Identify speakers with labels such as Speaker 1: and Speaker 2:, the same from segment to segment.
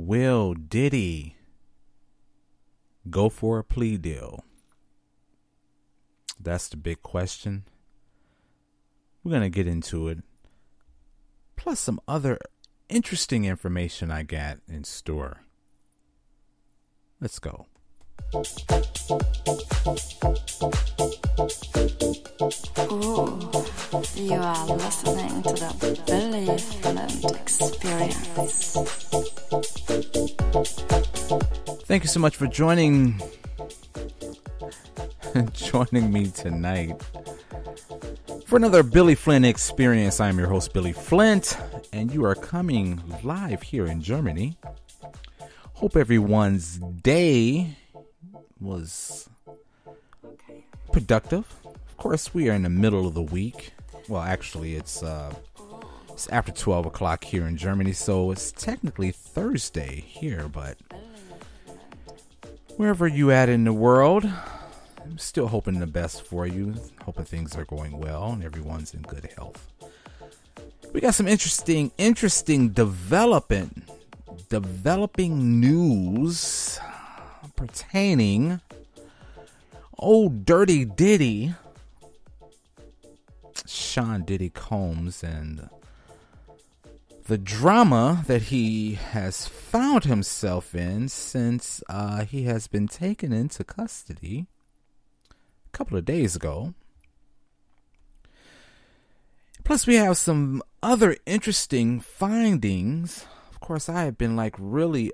Speaker 1: Will Diddy go for a plea deal? That's the big question. We're going to get into it. Plus some other interesting information I got in store. Let's go.
Speaker 2: Ooh, you are listening to the Billy Flint Experience.
Speaker 1: Thank you so much for joining me tonight for another Billy Flint Experience. I'm your host, Billy Flint, and you are coming live here in Germany. Hope everyone's day was productive. Of course, we are in the middle of the week. Well, actually, it's after 12 o'clock here in Germany, so it's technically Thursday here, but wherever you at in the world, I'm still hoping the best for you. Hoping things are going well and everyone's in good health. We got some interesting developing news pertaining old dirty Diddy, Sean Diddy Combs, and the drama that he has found himself in since he has been taken into custody a couple of days ago. Plus, we have some other interesting findings. Of course, I have been really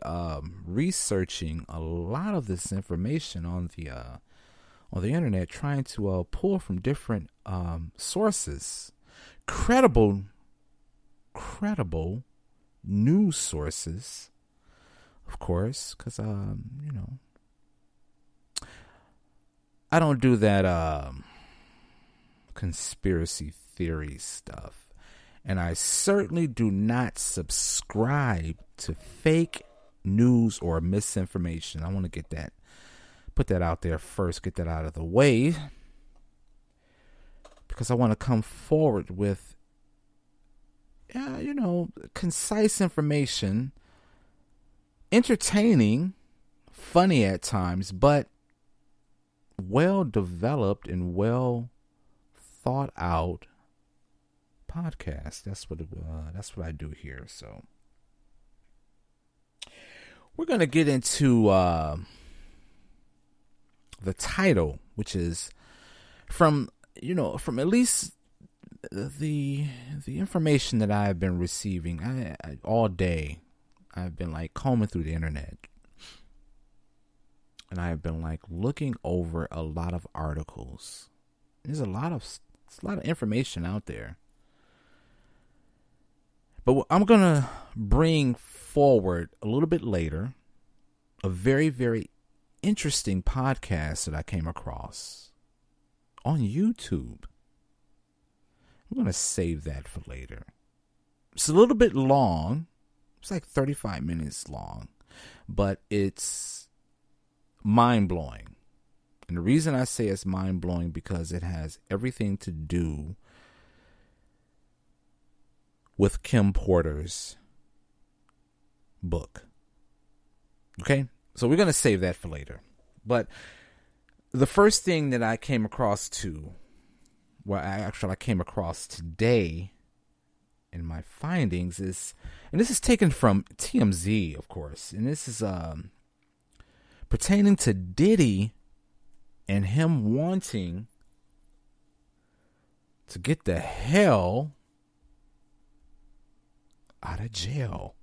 Speaker 1: researching a lot of this information on the internet, trying to pull from different sources, credible news sources, of course, because I don't do that conspiracy theory stuff, and I certainly do not subscribe to fake news or misinformation. I want to put that out there first, get that out of the way, because I want to come forward with concise information, entertaining, funny at times, but well developed and well thought out podcast. That's what I do here. So we're gonna get into the title, which is from at least the information that I have been receiving. I all day I've been combing through the internet, and I've been looking over a lot of articles. There's a lot of information out there, but I'm gonna bring forward a little bit later a very, very interesting podcast that I came across on YouTube. I'm going to save that for later. It's a little bit long. It's 35 minutes long, but it's mind-blowing. And the reason I say it's mind-blowing because it has everything to do with Kim Porter's book. Okay? So we're going to save that for later. But the first thing that I came across I came across today in my findings is, and this is taken from TMZ, of course, and this is pertaining to Diddy and him wanting to get the hell out of jail.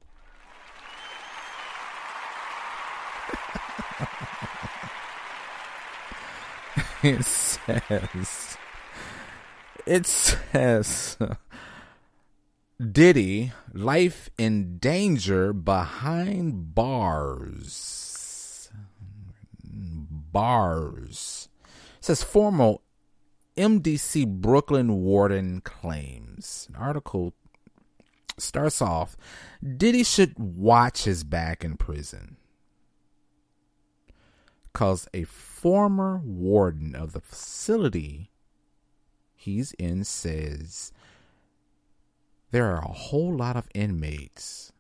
Speaker 1: It says Diddy, life in danger behind bars. It says former MDC Brooklyn warden claims. An article starts off, Diddy should watch his back in prison, because a former warden of the facility he's in says there are a whole lot of inmates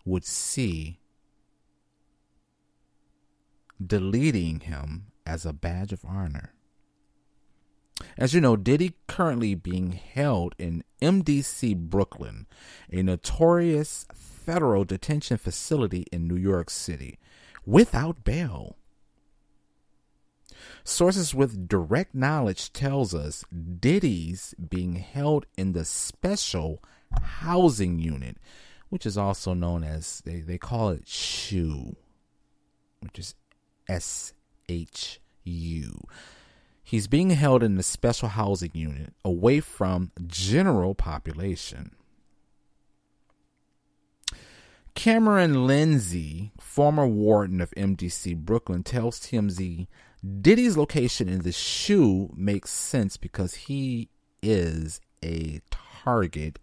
Speaker 1: would see deleting him as a badge of honor. As you know, Diddy currently being held in MDC Brooklyn, a notorious federal detention facility in New York City, without bail. Sources with direct knowledge tells us Diddy's being held in the Special Housing Unit, which is also known as, they call it SHU, which is SHU. He's being held in the Special Housing Unit away from general population. Cameron Lindsay, former warden of MDC Brooklyn, tells TMZ Diddy's location in the SHU makes sense because he is a target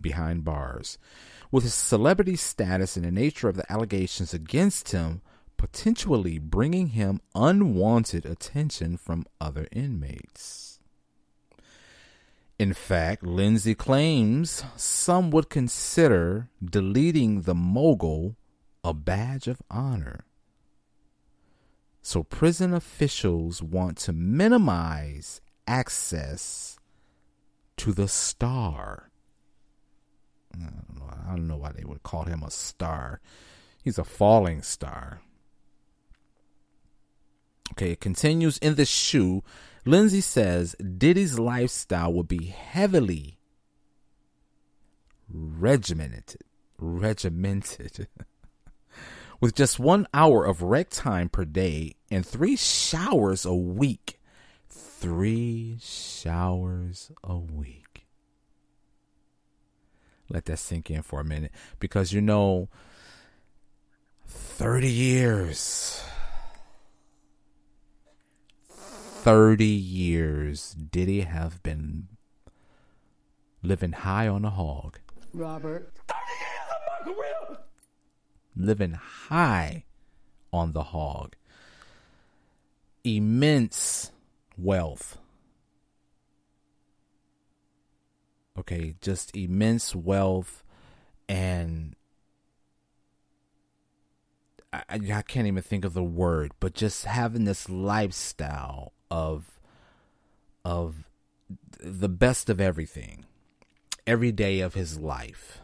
Speaker 1: behind bars. With his celebrity status and the nature of the allegations against him, potentially bringing him unwanted attention from other inmates. In fact, Lindsay claims some would consider deleting the mogul a badge of honor. So prison officials want to minimize access to the star. I don't know why they would call him a star. He's a falling star. Okay, it continues in the SHU. Lindsay says Diddy's lifestyle will be heavily regimented with just 1 hour of rec time per day and 3 showers a week. 3 showers a week. Let that sink in for a minute, because 30 years. 30 years Diddy have been living high on the hog.
Speaker 3: Robert. 30 years of my career.
Speaker 1: Living high on the hog. Immense wealth. Okay, just immense wealth, and I can't even think of the word, but just having this lifestyle of the best of everything every day of his life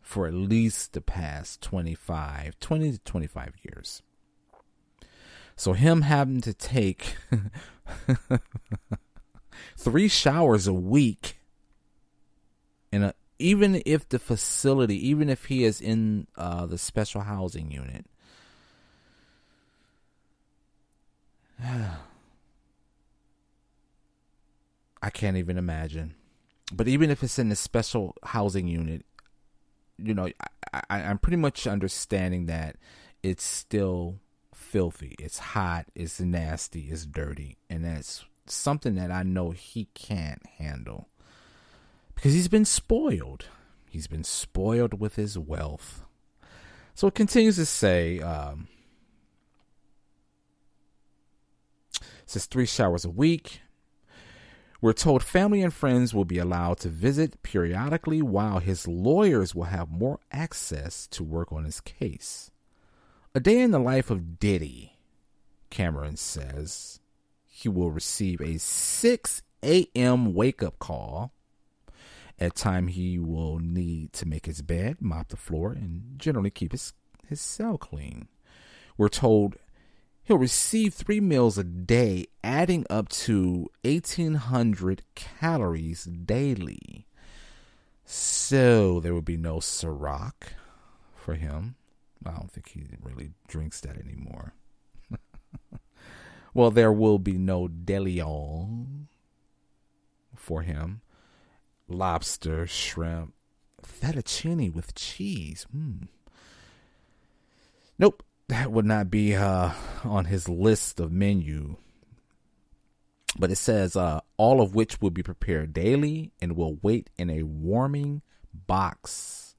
Speaker 1: for at least the past 20 to 25 years. So him having to take 3 showers a week even if the facility, even if he is in the special housing unit, I can't even imagine. But even if it's in the special housing unit, I'm pretty much understanding that it's still filthy. It's hot. It's nasty. It's dirty. And that's something that I know he can't handle. Because he's been spoiled. He's been spoiled with his wealth. So it continues to say, it says 3 showers a week. We're told family and friends will be allowed to visit periodically, while his lawyers will have more access to work on his case. A day in the life of Diddy, Cameron says. He will receive a 6 a.m. wake-up call. At time he will need to make his bed, mop the floor, and generally keep his cell clean. We're told he'll receive 3 meals a day, adding up to 1,800 calories daily. So there will be no Ciroc for him. I don't think he really drinks that anymore. Well, there will be no DeLeon for him. Lobster, shrimp, fettuccine with cheese. Nope, that would not be on his list of menu. But it says all of which will be prepared daily and will wait in a warming box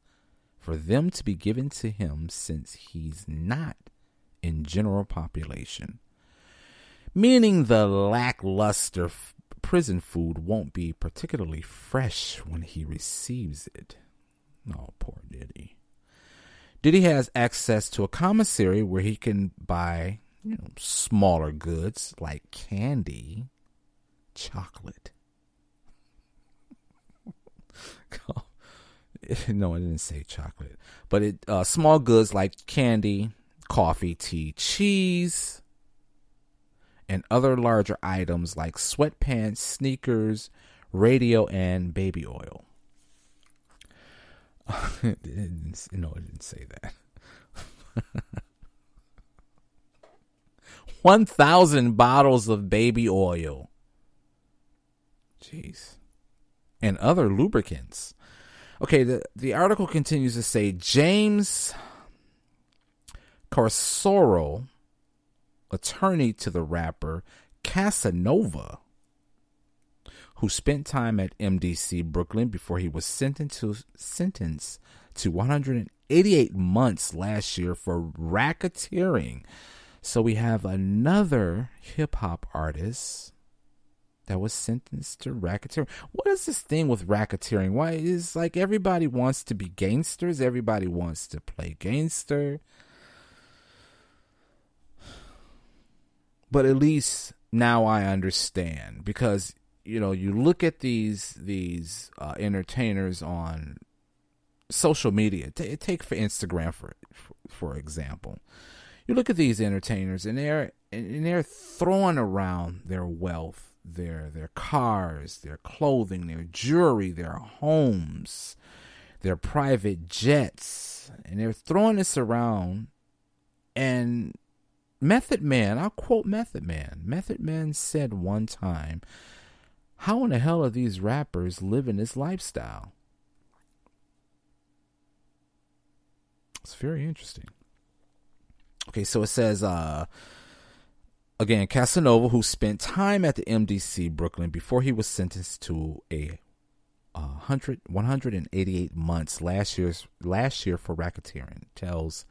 Speaker 1: for them to be given to him, since he's not in general population. Meaning the lackluster prison food won't be particularly fresh when he receives it. Oh, poor Diddy. Diddy has access to a commissary where he can buy, smaller goods like candy, chocolate. No, I didn't say chocolate, but small goods like candy, coffee, tea, cheese, and other larger items like sweatpants, sneakers, radio, and baby oil. It didn't say that. 1,000 bottles of baby oil. Jeez. And other lubricants. Okay, the article continues to say James Carsoro, attorney to the rapper Casanova, who spent time at MDC Brooklyn before he was sentenced to 188 months last year for racketeering. So we have another hip-hop artist that was sentenced to racketeering. What is this thing with racketeering? Why is like everybody wants to be gangsters? Everybody wants to play gangster. But at least now I understand, because you look at these entertainers on social media. Take for Instagram for example. You look at these entertainers and they're throwing around their wealth, their cars, their clothing, their jewelry, their homes, their private jets, and they're throwing this around. And Method Man, I'll quote Method Man. Method Man said one time, "How in the hell are these rappers living this lifestyle?" It's very interesting. Okay, so it says, again, Casanova, who spent time at the MDC Brooklyn before he was sentenced to 188 months last year for racketeering, tells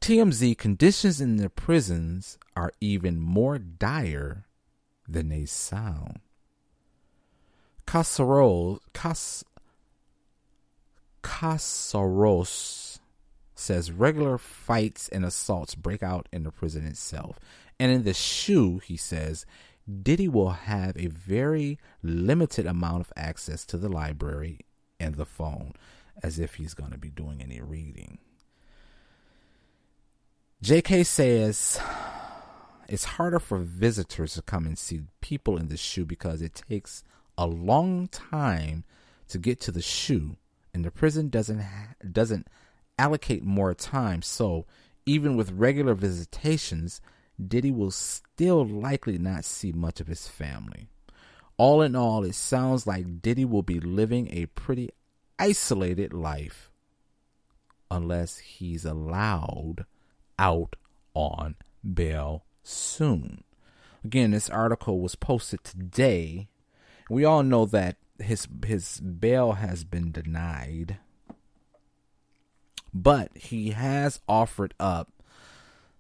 Speaker 1: TMZ conditions in the prisons are even more dire than they sound. Casaros says regular fights and assaults break out in the prison itself. And in the SHU, he says, Diddy will have a very limited amount of access to the library and the phone, as if he's going to be doing any reading. JK says it's harder for visitors to come and see people in the SHU because it takes a long time to get to the SHU, and the prison doesn't allocate more time. So even with regular visitations, Diddy will still likely not see much of his family. All in all, it sounds like Diddy will be living a pretty isolated life unless he's allowed out on bail soon. Again, this article was posted today. We all know that his bail has been denied, but he has offered up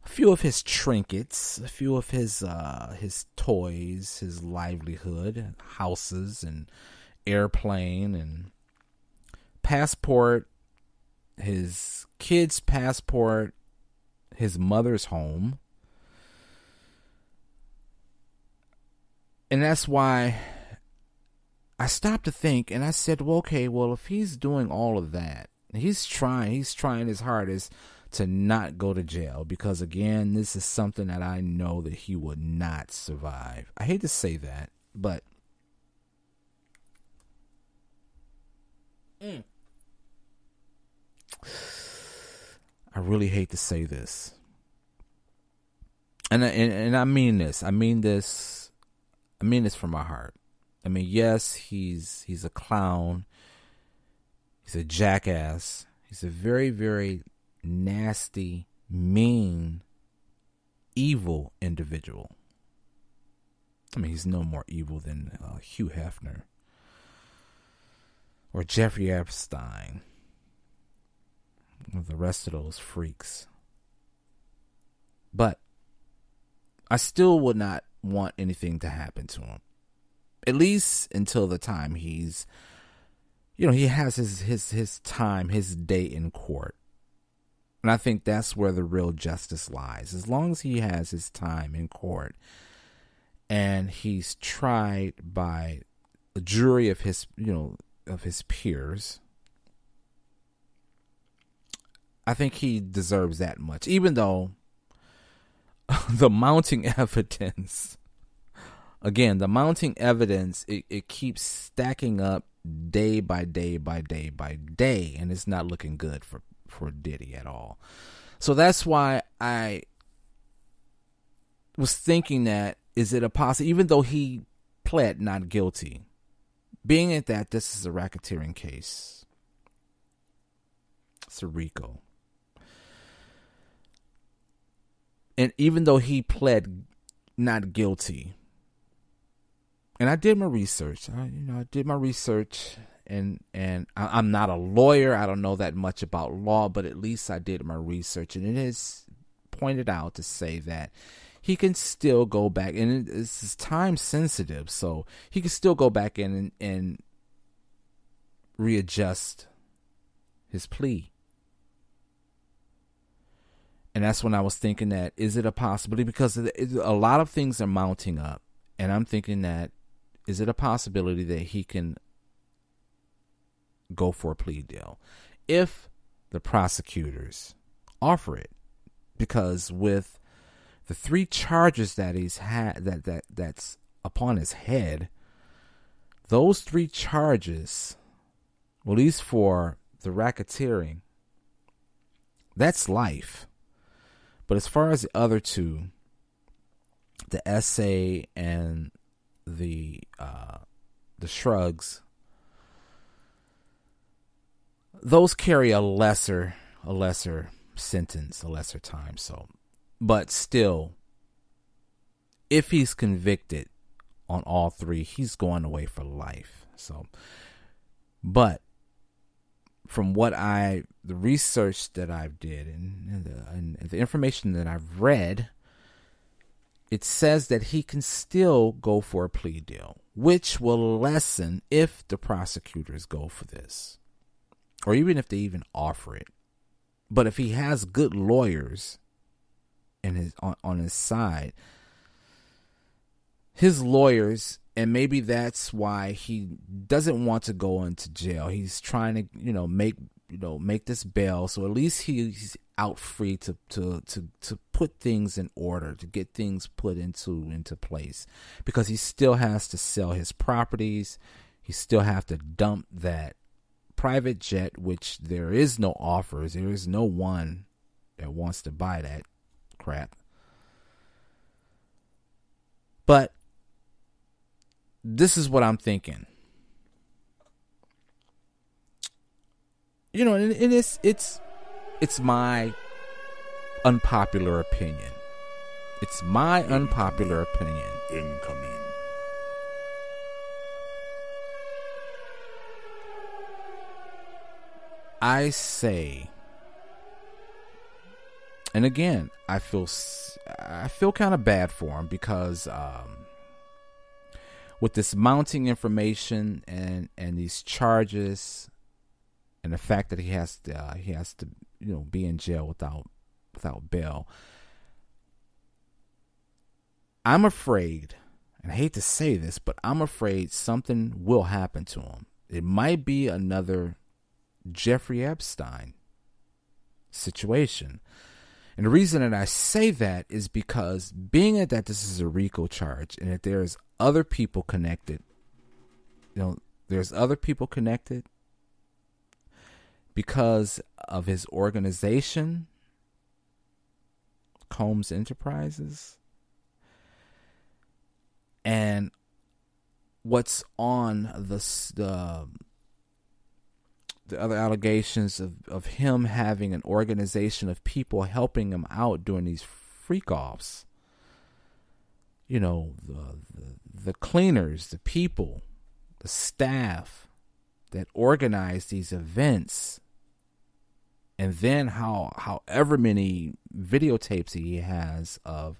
Speaker 1: a few of his trinkets, a few of his toys, his livelihood, houses and airplane and passport, his kid's passport, his mother's home. And that's why I stopped to think, and I said, well, okay, well, if he's doing all of that, he's trying his hardest to not go to jail, because again, this is something that I know that he would not survive. I hate to say that, but I really hate to say this. And I mean this. I mean this from my heart. I mean, yes, he's a clown. He's a jackass. He's a very, very nasty, mean, evil individual. I mean, he's no more evil than Hugh Hefner or Jeffrey Epstein or the rest of those freaks. But I still would not want anything to happen to him, at least until the time he's, he has his time, his day in court. And I think that's where the real justice lies. As long as he has his time in court and he's tried by a jury of his, of his peers, I think he deserves that much. Even though the mounting evidence, again, it keeps stacking up day by day by day by day, and it's not looking good for Diddy at all. So that's why I was thinking that, is it a possibility, even though he pled not guilty, being at that this is a racketeering case, it's a RICO, and even though he pled not guilty, and I did my research, and I'm not a lawyer. I don't know that much about law, but at least I did my research, and it is pointed out to say that he can still go back, and it's time sensitive, so he can still go back in and readjust his plea. And that's when I was thinking that, is it a possibility? Because a lot of things are mounting up, and I'm thinking that, is it a possibility that he can go for a plea deal if the prosecutors offer it? Because with the 3 charges that he's had, that's upon his head, those 3 charges, well, at least for the racketeering, that's life. But as far as the other 2, the essay and the shrugs, those carry a lesser sentence, a lesser time. So, but still, if he's convicted on all 3, he's going away for life. So, but from the research that I've did and the information that I've read, it says that he can still go for a plea deal, which will lessen if the prosecutors go for this, or even if they even offer it. But if he has good lawyers on his side, his lawyers, and maybe that's why he doesn't want to go into jail. He's trying to, make this bail, so at least he's out free to put things in order, to get things put into place, because he still has to sell his properties. He still have to dump that private jet, which there is no offers. There is no one that wants to buy that crap. But this is what I'm thinking. And it's my unpopular opinion. It's my unpopular opinion.
Speaker 4: Incoming.
Speaker 1: I say, and again, I feel kind of bad for him, because with this mounting information and these charges, and the fact that he has to be in jail without bail, I'm afraid, and I hate to say this, but I'm afraid something will happen to him. It might be another Jeffrey Epstein situation. And the reason that I say that is because, being that this is a RICO charge, and that there's other people connected, there's other people connected because of his organization, Combs Enterprises, and what's on the other allegations of him having an organization of people helping him out during these freak-offs. The cleaners, the people, the staff that organize these events, and then however many videotapes he has of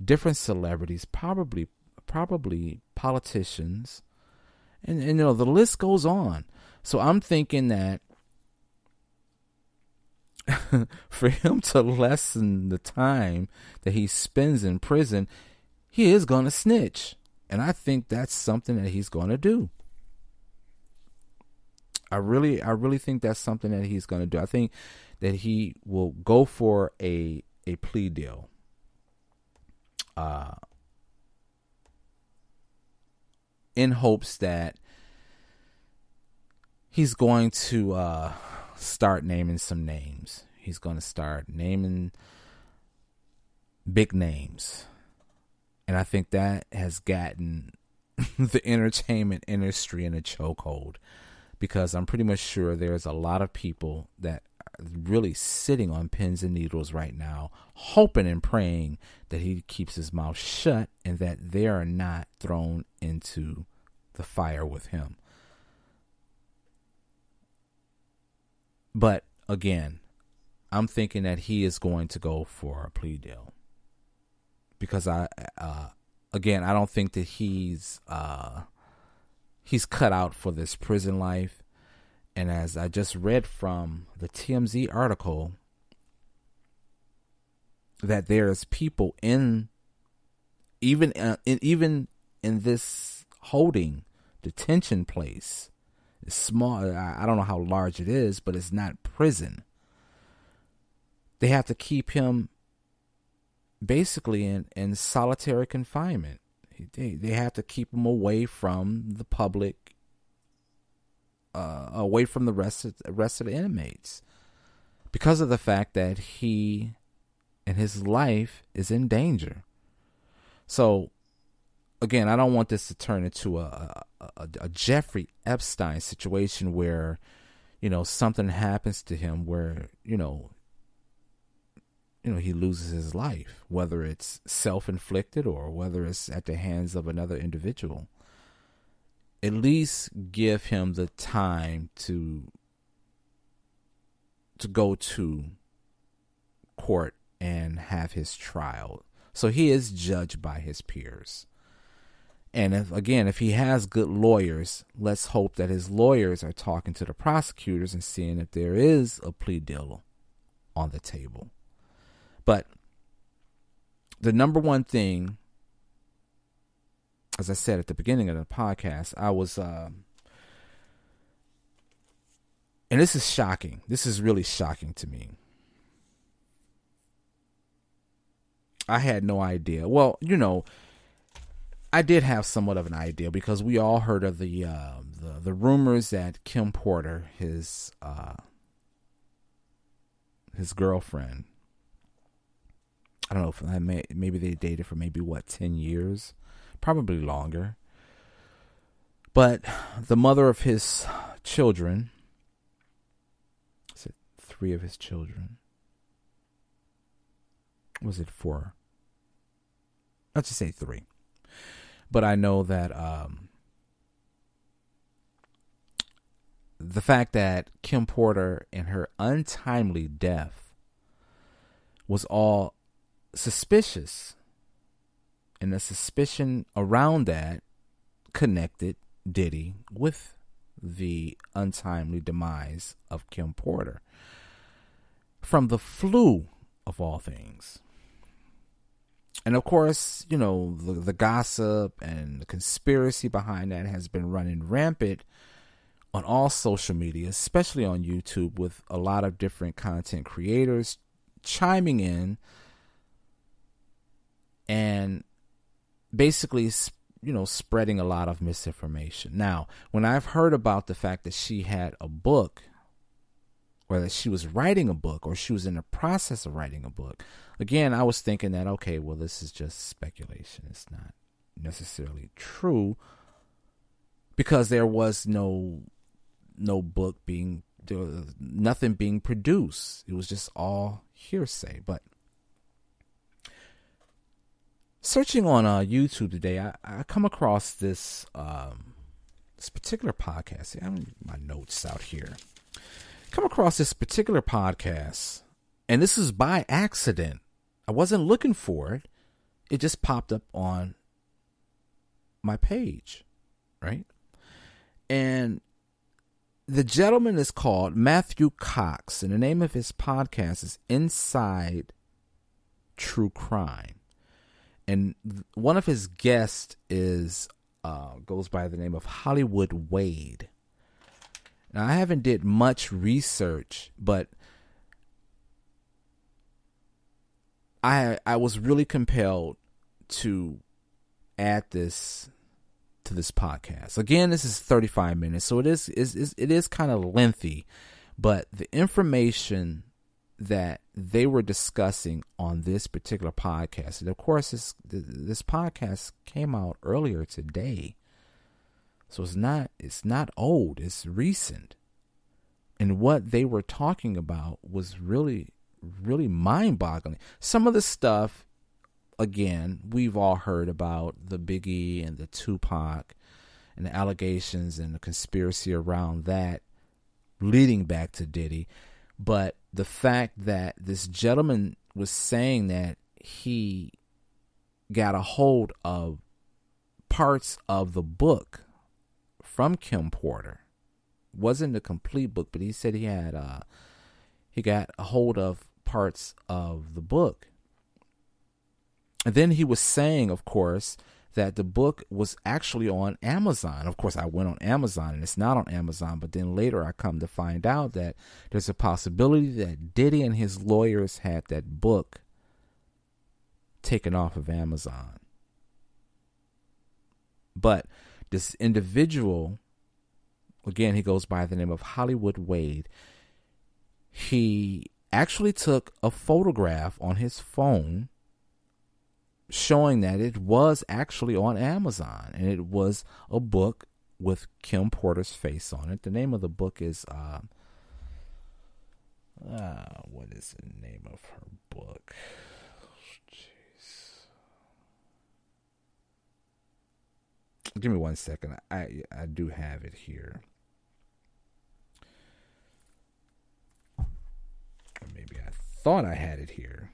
Speaker 1: different celebrities, probably politicians, and the list goes on. So I'm thinking that for him to lessen the time that he spends in prison, he is going to snitch. And I think that's something that he's going to do. I really think that's something that he's going to do. I think that he will go for a plea deal. In hopes that he's going to start naming some names. He's going to start naming big names. And I think that has gotten the entertainment industry in a chokehold, because I'm pretty much sure there's a lot of people that are really sitting on pins and needles right now, hoping and praying that he keeps his mouth shut and that they are not thrown into the fire with him. But again, I'm thinking that he is going to go for a plea deal, because I don't think that he's cut out for this prison life. And as I just read from the TMZ article, that there's people even in this holding detention place. It's small. I don't know how large it is, but it's not prison. They have to keep him basically in solitary confinement. They have to keep him away from the public, away from the rest of the inmates, because of the fact that he and his life is in danger. So again, I don't want this to turn into a Jeffrey Epstein situation where, something happens to him where, he loses his life, whether it's self-inflicted or whether it's at the hands of another individual. At least give him the time to go to court and have his trial, so he is judged by his peers. And if he has good lawyers, let's hope that his lawyers are talking to the prosecutors and seeing if there is a plea deal on the table. But the number one thing, as I said at the beginning of the podcast, I was, and this is shocking. This is really shocking to me. I had no idea. Well, I did have somewhat of an idea, because we all heard of the rumors that Kim Porter, his girlfriend, I don't know if maybe they dated for 10 years, probably longer. But the mother of his children, is it 3 of his children? Was it 4? Let's just say 3. But I know that the fact that Kim Porter and her untimely death was all suspicious, and the suspicion around that connected Diddy with the untimely demise of Kim Porter from the flu, of all things. And of course, the gossip and the conspiracy behind that has been running rampant on all social media, especially on YouTube, with a lot of different content creators chiming in and basically, spreading a lot of misinformation. Now, when I've heard about the fact that she had a book, or that she was writing a book, or she was in the process of writing a book, again, I was thinking that, okay, well, this is just speculation. It's not necessarily true, because there was no book nothing being produced. It was just all hearsay. But searching on YouTube today, I come across this particular podcast. I have my notes out here. Come across this particular podcast, and this is by accident. I wasn't looking for it. It just popped up on my page, right? And the gentleman is called Matthew Cox, and the name of his podcast is Inside True Crime. And one of his guests is goes by the name of Hollywood Wade. Now, I haven't did much research, but I was really compelled to add this to this podcast. Again, this is 35 minutes, so it is kind of lengthy, but the information that they were discussing on this particular podcast, and of course this podcast came out earlier today, so it's not old, it's recent, and what they were talking about was really mind-boggling. Some of the stuff, again, we've all heard about the Biggie and the Tupac and the allegations and the conspiracy around that leading back to Diddy. But the fact that this gentleman was saying that he got a hold of parts of the book from Kim Porter, wasn't a complete book, but he said he got a hold of parts of the book. And then he was saying, of course, that the book was actually on Amazon. Of course, I went on Amazon, and it's not on Amazon. But then later I come to find out that there's a possibility that Diddy and his lawyers had that book taken off of Amazon. But this individual, again, he goes by the name of Hollywood Wade. He actually took a photograph on his phone showing that it was actually on Amazon, and it was a book with Kim Porter's face on it. The name of the book is what is the name of her book? Jeez. Give me 1 second. I do have it here. Or maybe I thought I had it here.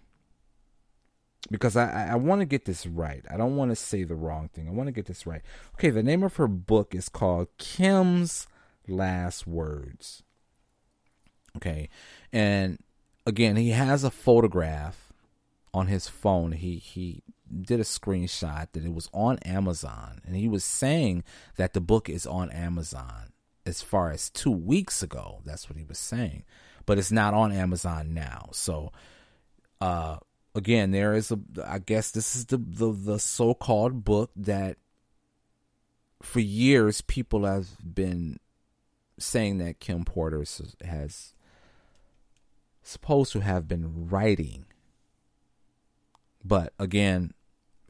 Speaker 1: Because I want to get this right. I don't want to say the wrong thing. I want to get this right. Okay, the name of her book is called Kim's Last Words. Okay, and again, he has a photograph on his phone. He did a screenshot that it was on Amazon, and he was saying that the book is on Amazon as far as 2 weeks ago. That's what he was saying, but it's not on Amazon now. So, again, there is I guess this is the so-called book that for years people have been saying that Kim Porter has supposed to have been writing. But again,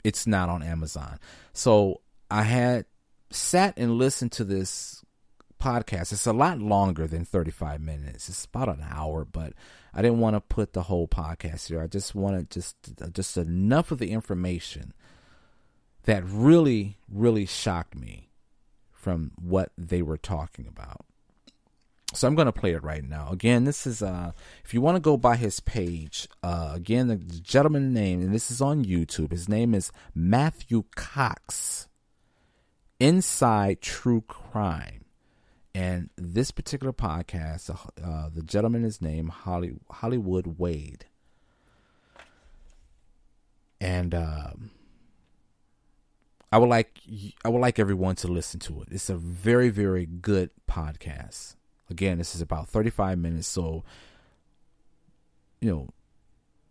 Speaker 1: it's not on Amazon. So I had sat and listened to this podcast. It's a lot longer than 35 minutes. It's about an hour, but I didn't want to put the whole podcast here. I just wanted just enough of the information that really, really shocked me from what they were talking about. So I'm going to play it right now. Again, this is, if you want to go by his page, again, the gentleman's name, and this is on YouTube. His name is Matthew Cox, Inside True Crime. And this particular podcast, the gentleman is named Hollywood Wade. And I would like everyone to listen to it. It's a very, very good podcast. Again, this is about 35 minutes, so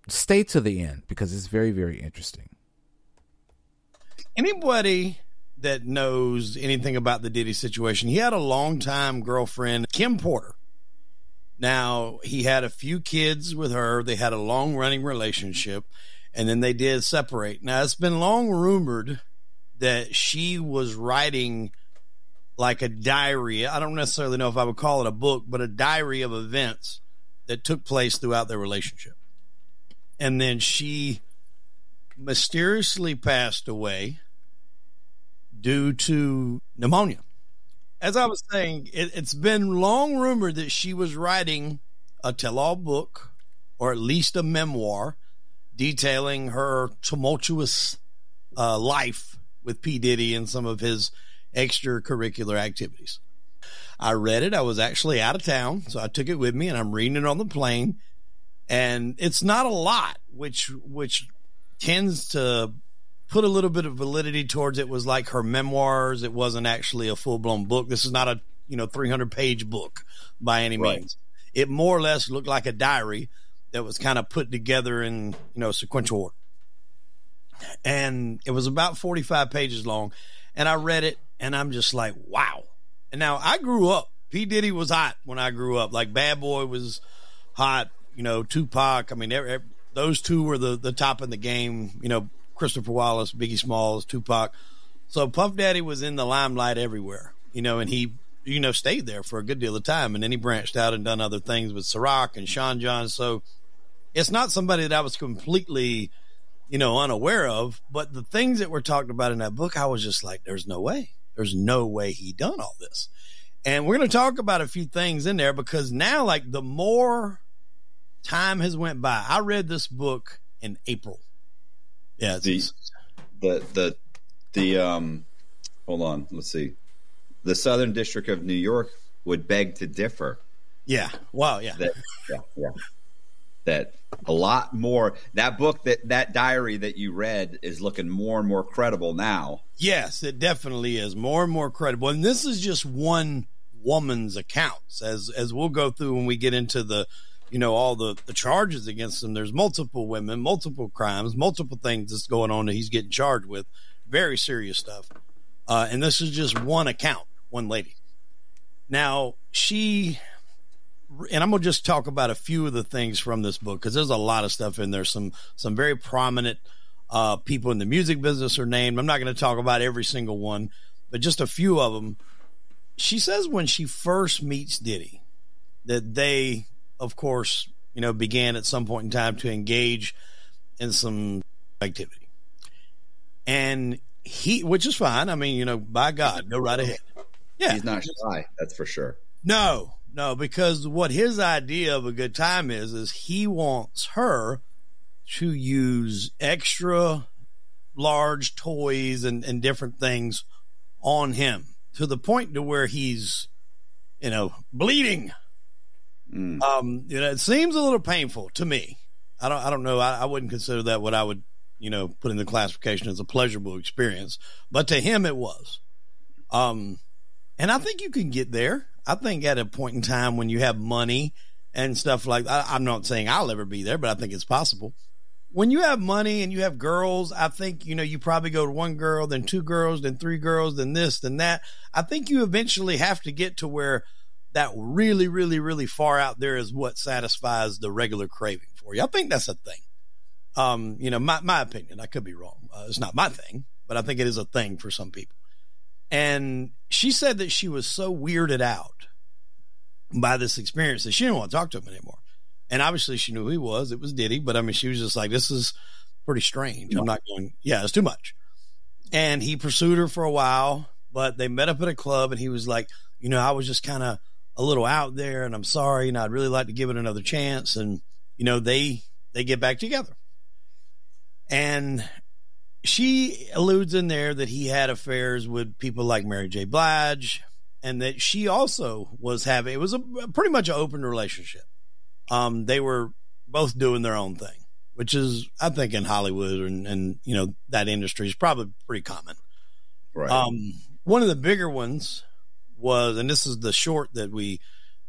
Speaker 1: stay to the end because it's very, very interesting.
Speaker 4: Anybody that knows anything about the Diddy situation, he had a longtime girlfriend, Kim Porter. Now, he had a few kids with her. They had a long-running relationship, and then they did separate. Now, it's been long rumored that she was writing like a diary. I don't necessarily know if I would call it a book, but a diary of events that took place throughout their relationship. And then she mysteriously passed away due to pneumonia. As I was saying, it's been long rumored that she was writing a tell-all book, or at least a memoir, detailing her tumultuous life with P. Diddy and some of his extracurricular activities. I read it. I was actually out of town, so I took it with me, and I'm reading it on the plane. And it's not a lot, which tends to put a little bit of validity towards it. Was like her memoirs. It wasn't actually a full-blown book. This is not a 300-page book by any means. It more or less looked like a diary that was kind of put together in sequential order. And it was about 45 pages long. And I read it, and I'm just like, wow. And now I grew up. P. Diddy was hot when I grew up. Like Bad Boy was hot. Tupac. I mean, those two were the top in the game. Christopher Wallace, Biggie Smalls, Tupac. So Puff Daddy was in the limelight everywhere. And he stayed there for a good deal of time. And then he branched out and done other things with Ciroc and Sean John. So it's not somebody that I was completely unaware of, but the things that were talked about in that book, I was just like, there's no way he done all this. And we're going to talk about a few things in there, because now, like, the more time has went by, I read this book in April. Yeah.
Speaker 5: The hold on. Let's see. The Southern District of New York would beg to differ.
Speaker 4: Yeah. Wow. Yeah.
Speaker 5: That a lot more, that book, that diary that you read is looking more and more credible now.
Speaker 4: Yes, it definitely is more and more credible. And this is just one woman's accounts, as we'll go through when we get into the, all the charges against them. There's multiple women, multiple crimes, multiple things that's going on that he's getting charged with. Very serious stuff. And this is just one account, one lady. Now, and I'm going to just talk about a few of the things from this book, because there's a lot of stuff in there. Some very prominent people in the music business are named. I'm not going to talk about every single one, but just a few of them. She says when she first meets Diddy that they, of course, began at some point in time to engage in some activity. And which is fine. I mean, by God, go right ahead. Yeah.
Speaker 5: He's not shy, that's for sure.
Speaker 4: No, because what his idea of a good time is he wants her to use extra large toys and different things on him, to the point to where he's, bleeding. It seems a little painful to me. I don't know. I wouldn't consider that what I would, put in the classification as a pleasurable experience, but to him it was. And I think you can get there. I think at a point in time when you have money and stuff like that, I'm not saying I'll ever be there, but I think it's possible. When you have money and you have girls, I think, you probably go to one girl, then two girls, then three girls, then this, then that. I think you eventually have to get to where that really, really, really far out there is what satisfies the regular craving for you. I think that's a thing. My opinion, I could be wrong. It's not my thing, but I think it is a thing for some people. And she said that she was so weirded out by this experience that she didn't want to talk to him anymore. And obviously she knew who he was. It was Diddy. But I mean, she was just like, this is pretty strange. I'm not going, it's too much. And he pursued her for a while, but they met up at a club, and he was like, I was just kind of a little out there, and I'm sorry, and I'd really like to give it another chance. And, they get back together. And she alludes in there that he had affairs with people like Mary J. Blige, and that she also was having, it was pretty much an open relationship. They were both doing their own thing, which is, I think, in Hollywood and that industry is probably pretty common.
Speaker 5: Right.
Speaker 4: One of the bigger ones was, and this is the short that we,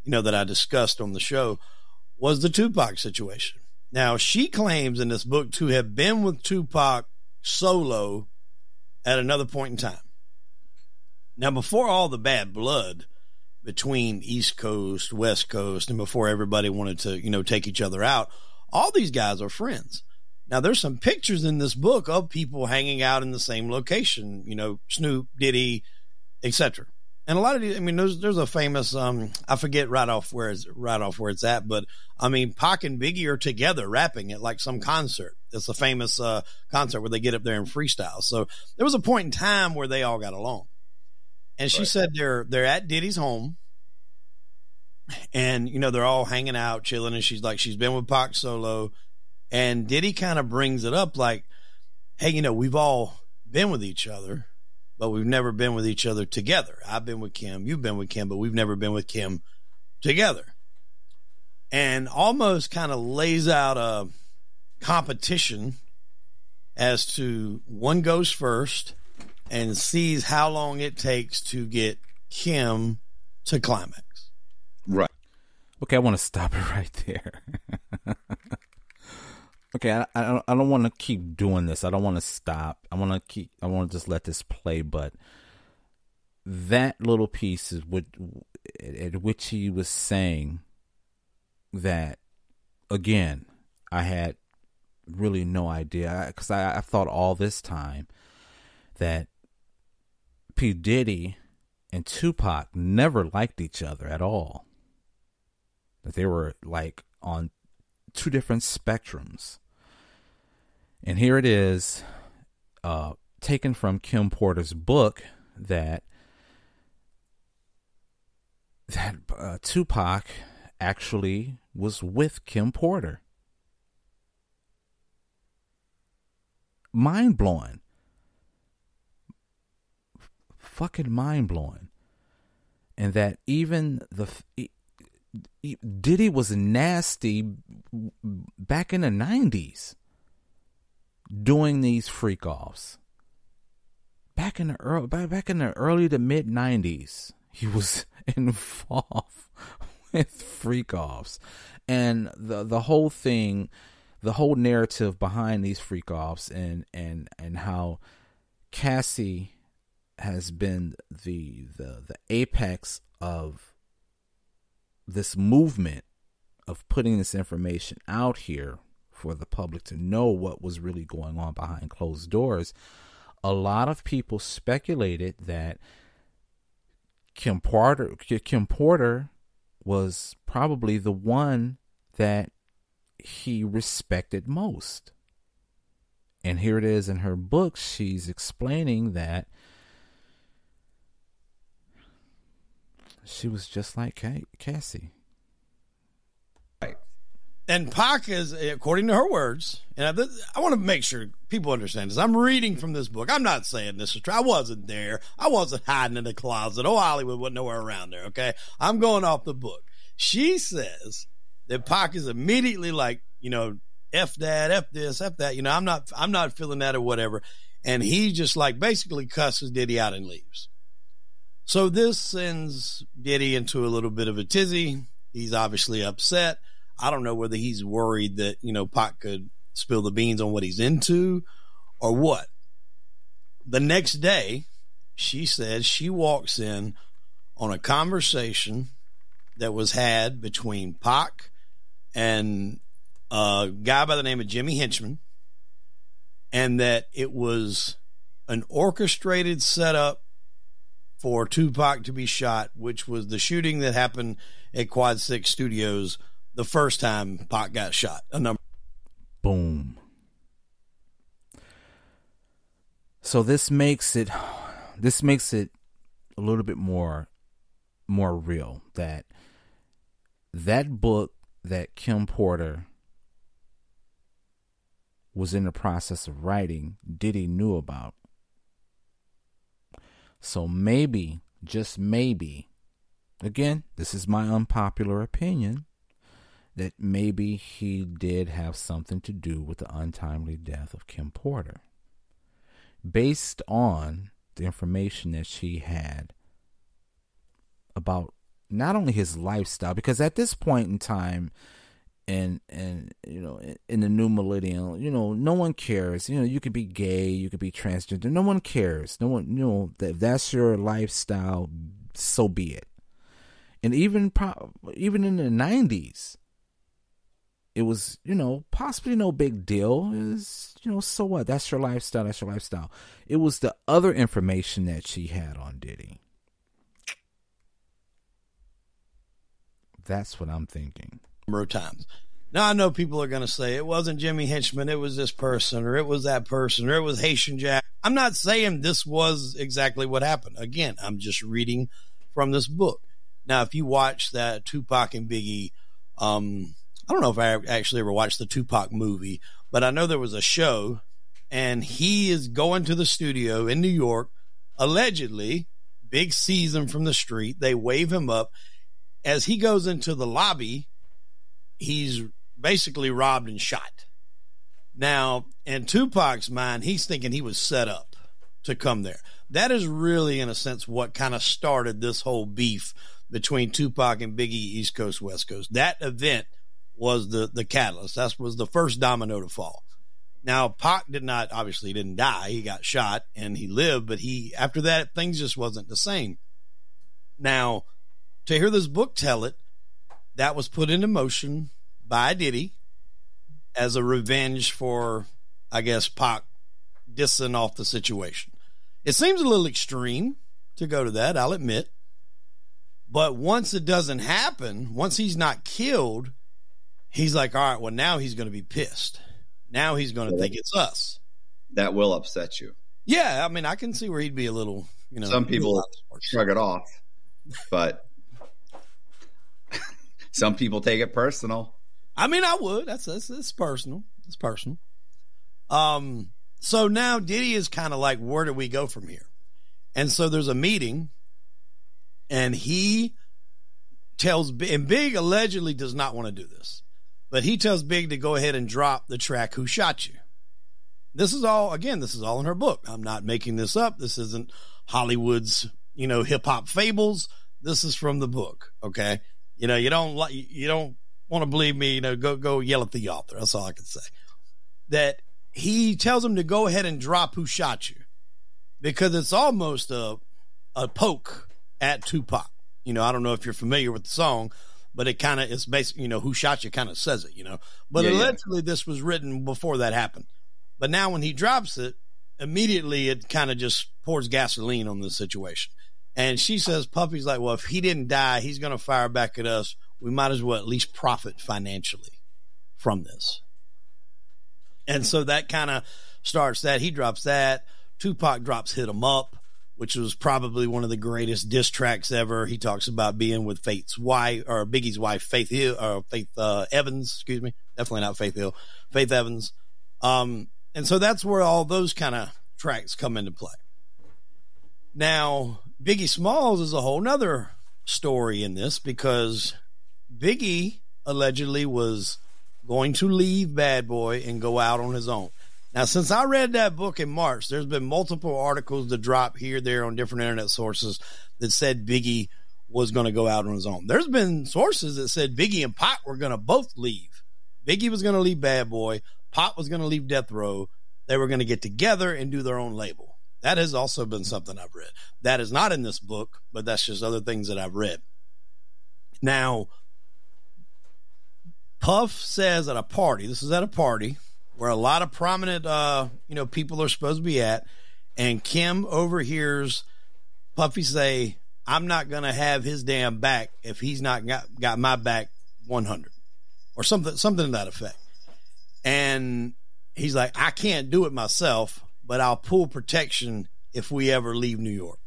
Speaker 4: that I discussed on the show, was the Tupac situation. Now, she claims in this book to have been with Tupac solo at another point in time. Now, before all the bad blood between East Coast, West Coast, and before everybody wanted to, take each other out, all these guys are friends. Now, there's some pictures in this book of people hanging out in the same location, Snoop, Diddy, etc. And a lot of these, I mean, there's a famous, I forget right off where it's at, but I mean, Pac and Biggie are together rapping at like some concert. It's a famous concert where they get up there and freestyle. So there was a point in time where they all got along. And she said they're at Diddy's home, and they're all hanging out, chilling, and she's like, she's been with Pac solo, and Diddy kind of brings it up like, hey, we've all been with each other, but we've never been with each other together. I've been with Kim, you've been with Kim, but we've never been with Kim together. And almost kind of lays out a competition as to one goes first and sees how long it takes to get Kim to climax.
Speaker 5: Right.
Speaker 1: Okay, I want to stop it right there. Okay, I don't want to keep doing this. I don't want to stop. I want to just let this play. But that little piece is at which he was saying that, again, I had really no idea, because I thought all this time that P. Diddy and Tupac never liked each other at all. That they were like on two different spectrums. And here it is, taken from Kim Porter's book, that Tupac actually was with Kim Porter. Mind blowing. Fucking mind blowing. And that even Diddy was nasty back in the 90s doing these freak offs. Back in the early to mid 90s, he was involved with freak offs. And the whole thing, the whole narrative behind these freak offs, and how Cassie has been the apex of this movement of putting this information out here for the public to know what was really going on behind closed doors. A lot of people speculated that Kim Porter was probably the one that he respected most. And here it is in her book, she's explaining that she was just like Cassie.
Speaker 5: Right.
Speaker 4: And Pac is, according to her words, and I want to make sure people understand this. I'm reading from this book. I'm not saying this is true. I wasn't there. I wasn't hiding in the closet. Oh, Hollywood wasn't nowhere around there, okay? I'm going off the book. She says that Pac is immediately like, F that, F this, F that. I'm not feeling that or whatever. And he just like basically cusses Diddy out and leaves. So this sends Diddy into a little bit of a tizzy. He's obviously upset. I don't know whether he's worried that, Pac could spill the beans on what he's into or what. The next day, she said she walks in on a conversation that was had between Pac and a guy by the name of Jimmy Henchman, and that it was an orchestrated setup for Tupac to be shot, which was the shooting that happened at Quad 6 Studios the first time Pac got shot.
Speaker 1: Boom. So this makes it a little bit more real, that book that Kim Porter was in the process of writing, Diddy knew about. So maybe, just maybe, again, this is my unpopular opinion, that maybe he did have something to do with the untimely death of Kim Porter, based on the information that she had about not only his lifestyle, because at this point in time, and in the new millennium, no one cares. You could be gay, you could be transgender. No one cares. No one, if that's your lifestyle, so be it. And even in the 90s, it was, possibly no big deal. It was, so what? That's your lifestyle. That's your lifestyle. It was the other information that she had on Diddy. That's what I'm thinking.
Speaker 4: Number of times. Now I know people are going to say it wasn't Jimmy Henchman, it was this person, or it was that person, or it was Haitian Jack. I'm not saying this was exactly what happened. Again, I'm just reading from this book. Now, if you watch that Tupac and Biggie, I don't know if I actually ever watched the Tupac movie, but I know there was a show, and he is going to the studio in New York allegedly, Big sees him from the street. They wave him up. As he goes into the lobby, he's basically robbed and shot. Now, in Tupac's mind, he's thinking he was set up to come there. That is really, in a sense, what kind of started this whole beef between Tupac and Biggie, East Coast, West Coast. That event was the catalyst. That was the first domino to fall. Now, Pac obviously didn't die. He got shot and he lived, but after that, things just wasn't the same. Now, to hear this book tell it, that was put into motion by Diddy as a revenge for, I guess, Pac dissing off the situation. It seems a little extreme to go to that, I'll admit. But once it doesn't happen, once he's not killed, he's like, all right, well, now he's going to be pissed. Now he's going to think it's us.
Speaker 5: That will upset you.
Speaker 4: Yeah, I mean, I can see where he'd be a little,
Speaker 5: Some people shrug it off, but some people take it personal.
Speaker 4: I mean, I would. That's personal. It's personal. So now Diddy is kind of like, where do we go from here? And so there's a meeting, and he tells, and Big allegedly does not want to do this, but he tells Big to go ahead and drop the track "Who Shot You." This is all in her book. I'm not making this up. This isn't Hollywood's, hip hop fables. This is from the book. Okay. You don't want to believe me, go yell at the author. That's all I can say. That he tells him to go ahead and drop "Who Shot You," because it's almost a poke at Tupac. I don't know if you're familiar with the song, but it kind of is basically, "Who Shot You" kind of says it, But allegedly this was written before that happened. But now when he drops it, immediately it kind of just pours gasoline on the situation. And she says, Puffy's like, well, if he didn't die, he's going to fire back at us. We might as well at least profit financially from this. And so that kind of starts that. He drops that. Tupac drops "Hit 'Em Up," which was probably one of the greatest diss tracks ever. He talks about being with Faith's wife, or Biggie's wife, Faith Evans, excuse me. Definitely not Faith Hill, Faith Evans. And so that's where all those kind of tracks come into play. Now, Biggie Smalls is a whole nother story in this, because Biggie allegedly was going to leave Bad Boy and go out on his own. Now, since I read that book in March, there's been multiple articles that drop here, there on different internet sources that said Biggie was going to go out on his own. There's been sources that said Biggie and Pac were going to both leave. Biggie was going to leave Bad Boy. Pac was going to leave Death Row. They were going to get together and do their own label. That has also been something I've read. That is not in this book, but that's just other things that I've read. Now, Puff says at a party, this is at a party where a lot of prominent, people are supposed to be at, and Kim overhears Puffy say, I'm not going to have his damn back if he's not got my back 100, or something to that effect. And he's like, I can't do it myself, but I'll pull protection if we ever leave New York.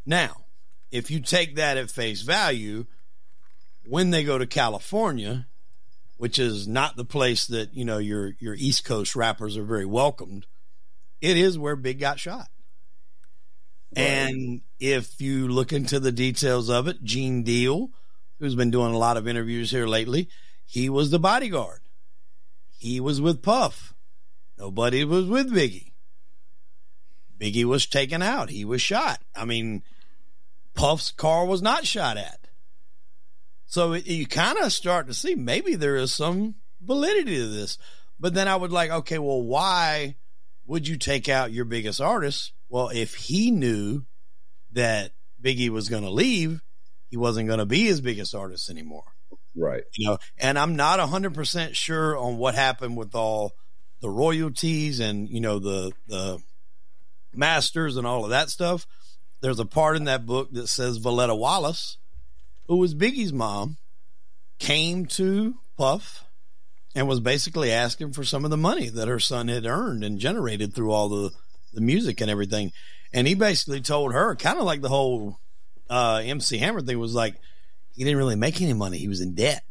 Speaker 4: Now, if you take that at face value, when they go to California, which is not the place that, your East Coast rappers are very welcomed, it is where Big got shot. Right. And if you look into the details of it, Gene Deal, who's been doing a lot of interviews here lately, he was the bodyguard. He was with Puff. Nobody was with Biggie. Biggie was taken out. He was shot. I mean, Puff's car was not shot at. So you kind of start to see maybe there is some validity to this. But then I would like, okay, well, why would you take out your biggest artist? Well, if he knew that Biggie was going to leave, he wasn't going to be his biggest artist anymore.
Speaker 5: Right.
Speaker 4: And I'm not 100% sure on what happened with all the royalties and, the masters and all of that stuff. There's a part in that book that says Valletta Wallace, who was Biggie's mom, came to Puff and was basically asking for some of the money that her son had earned and generated through all the music and everything. And he basically told her, kind of like the whole MC Hammer thing, was like, he didn't really make any money. He was in debt.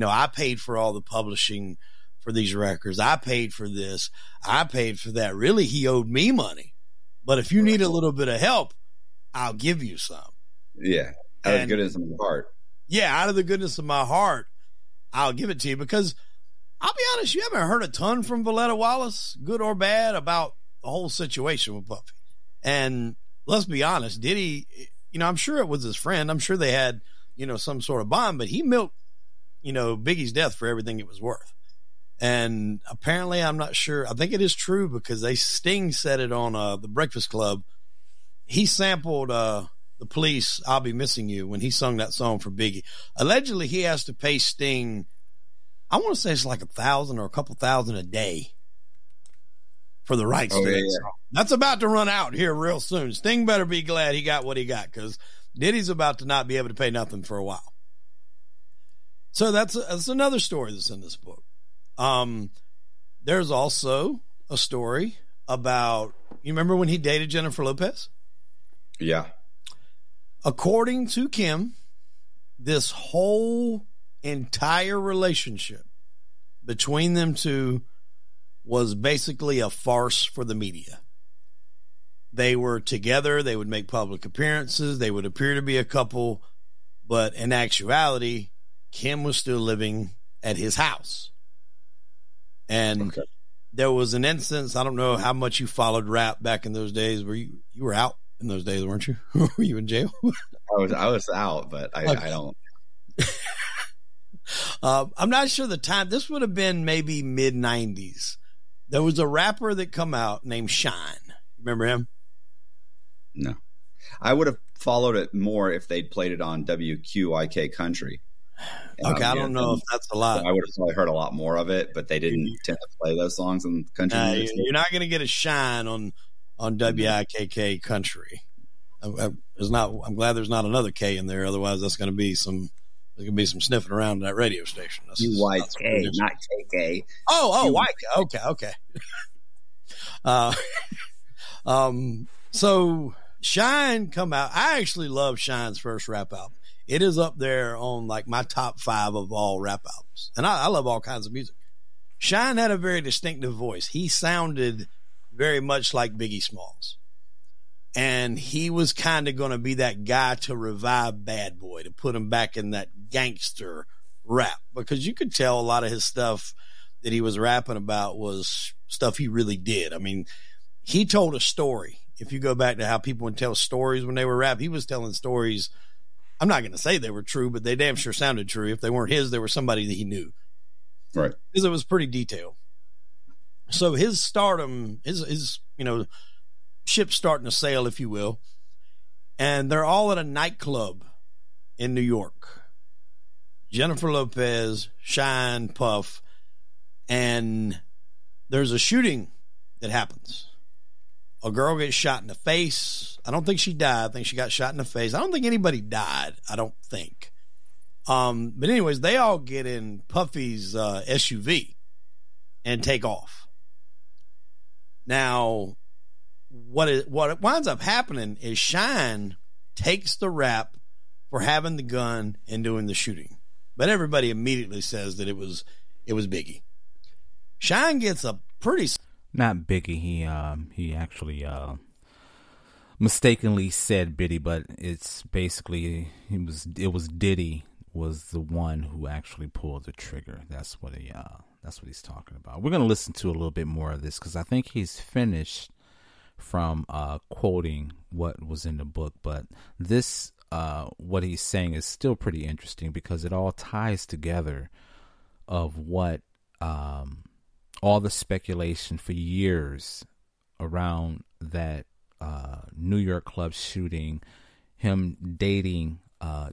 Speaker 4: I paid for all the publishing for these records. I paid for this. I paid for that. Really, he owed me money. but if you need a little bit of help, I'll give you some.
Speaker 5: Yeah. Out of the goodness of my heart.
Speaker 4: Yeah, out of the goodness of my heart, I'll give it to you, because I'll be honest, you haven't heard a ton from Valletta Wallace, good or bad, about the whole situation with Puffy. And let's be honest, Diddy, I'm sure it was his friend. I'm sure they had, some sort of bond, but he milked, Biggie's death for everything it was worth. And apparently, I'm not sure. I think it is true, because Sting said it on the Breakfast Club. He sampled the Police, "I'll Be Missing You," when he sung that song for Biggie. Allegedly, he has to pay Sting, I want to say it's like $1,000 or a couple thousand a day for the rights to that song. That's about to run out here real soon. Sting better be glad he got what he got, because Diddy's about to not be able to pay nothing for a while. So that's another story that's in this book. There's also a story about, you remember when he dated Jennifer Lopez?
Speaker 5: Yeah.
Speaker 4: According to Kim, this whole entire relationship between them two was basically a farce for the media. They were together. They would make public appearances. They would appear to be a couple, but in actuality, Kim was still living at his house. And there was an instance, I don't know how much you followed rap back in those days, where you were out in those days, weren't you? Were you in jail?
Speaker 5: I was out, but I don't.
Speaker 4: I'm not sure the time. This would have been maybe mid-90s. There was a rapper that come out named Shine. Remember him?
Speaker 5: No. I would have followed it more if they'd played it on WQIK Country.
Speaker 4: Okay, I don't know if that's a lot.
Speaker 5: I would have probably heard a lot more of it, but they didn't tend to play those songs in country music.
Speaker 4: You're not going to get a Shine on WIKK Country. I'm glad there's not another K in there. Otherwise, there's going to be some sniffing around that radio station.
Speaker 5: UYK, not KK.
Speaker 4: Oh, YK. Okay. So Shine come out. I actually love Shine's first rap album. It is up there on like my top 5 of all rap albums. And I love all kinds of music. Shine had a very distinctive voice. He sounded very much like Biggie Smalls. And he was kind of going to be that guy to revive Bad Boy, to put him back in that gangster rap, because you could tell a lot of his stuff that he was rapping about was stuff he really did. I mean, he told a story. If you go back to how people would tell stories when they were rap, he was telling stories. I'm not going to say they were true, but they damn sure sounded true. If they weren't his, they were somebody that he knew.
Speaker 5: Right.
Speaker 4: Because it was pretty detailed. So his stardom, his ship starting to sail, if you will. And they're all at a nightclub in New York. Jennifer Lopez, Shine, Puff, and there's a shooting that happens. A girl gets shot in the face. I don't think she died. I think she got shot in the face. I don't think anybody died. I don't think. But anyways, they all get in Puffy's SUV and take off. Now, what winds up happening is Shine takes the rap for having the gun and doing the shooting, but everybody immediately says that it was Biggie. Shine gets a pretty
Speaker 1: not Biggie. He actually mistakenly said Biddy, but it's basically it was Diddy was the one who actually pulled the trigger. That's what he's talking about. We're gonna listen to a little bit more of this because I think he's finished from quoting what was in the book, but this what he's saying is still pretty interesting because it all ties together of what all the speculation for years around that New York club shooting, him dating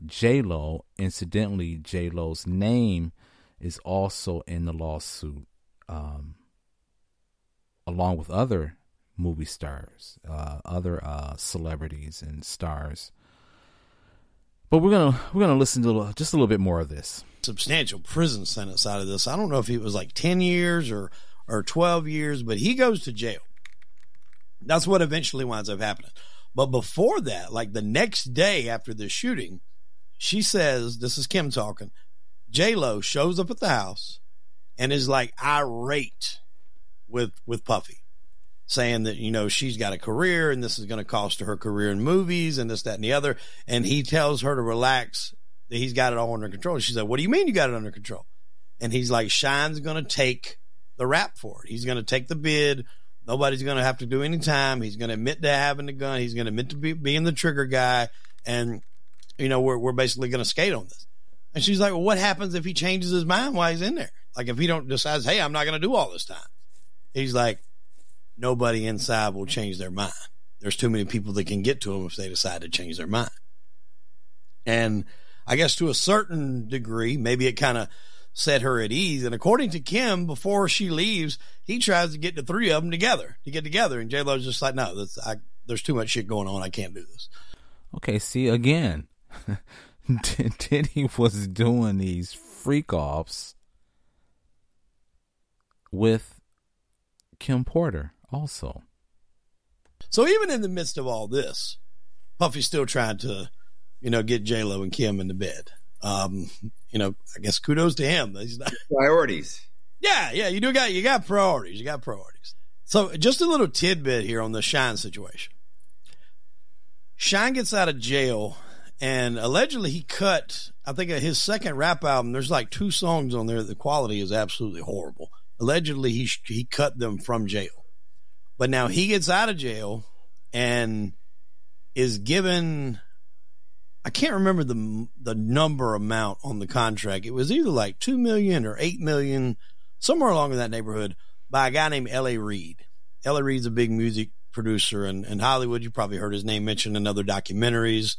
Speaker 1: J-Lo. Incidentally, J-Lo's name is also in the lawsuit, along with other movie stars, other celebrities and stars. But we're gonna listen to just a little bit more of this.
Speaker 4: Substantial prison sentence out of this. I don't know if it was like 10 years or 12 years, but he goes to jail. That's what eventually winds up happening. But before that, like the next day after the shooting, she says, this is Kim talking, J-Lo shows up at the house and is like irate with Puffy. saying that, you know, she's got a career and this is going to cost her career in movies and this, that, and the other. And he tells her to relax, that he's got it all under control. She's like, what do you mean you got it under control? And he's like, Shine's going to take the rap for it. He's going to take the bid. Nobody's going to have to do any time. He's going to admit to having the gun. He's going to admit to being the trigger guy. And, you know, we're basically going to skate on this. And she's like, well, what happens if he changes his mind while he's in there? Like if he don't decides, hey, I'm not going to do all this time. He's like, nobody inside will change their mind. There's too many people that can get to him if they decide to change their mind. And I guess to a certain degree, maybe it kind of set her at ease. And according to Kim, before she leaves, he tries to get the three of them together. And J-Lo's just like, no, there's too much shit going on. I can't do this.
Speaker 1: Okay, see, again, Diddy was doing these freak-offs with Kim Porter also.
Speaker 4: So even in the midst of all this, Puffy's still trying to, you know, get J-Lo and Kim into bed. You know, I guess kudos to him. He's not...
Speaker 5: Priorities.
Speaker 4: Yeah, you got priorities. You got priorities. So just a little tidbit here on the Shine situation. Shine gets out of jail, and allegedly he cut, I think, his second rap album. There's like 2 songs on there. The quality is absolutely horrible. Allegedly he cut them from jail. But now he gets out of jail and is given, I can't remember the number amount on the contract. It was either like $2 million or $8 million, somewhere along in that neighborhood, by a guy named L.A. Reid. L.A. Reid's a big music producer in Hollywood. You probably heard his name mentioned in other documentaries.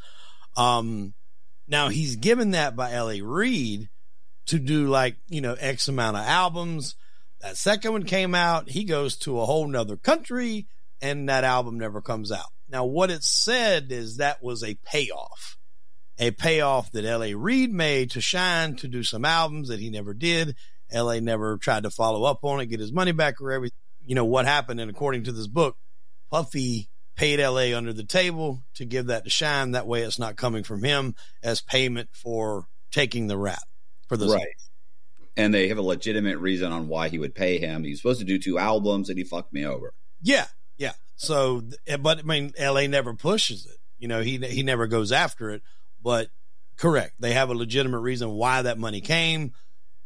Speaker 4: Now he's given that by L.A. Reid to do like, you know, X amount of albums. That second one came out. He goes to a whole nother country and that album never comes out. Now what it said is that was a payoff that L.A. Reid made to Shine to do some albums that he never did. L.A. never tried to follow up on it, get his money back or everything. You know what happened. And according to this book, Puffy paid L.A. under the table to give that to Shine. That way it's not coming from him as payment for taking the rap for the
Speaker 5: right. And they have a legitimate reason on why he would pay him. He's supposed to do 2 albums and he fucked me over.
Speaker 4: Yeah. So, but I mean, L.A. never pushes it. You know, he never goes after it, but correct. They have a legitimate reason why that money came,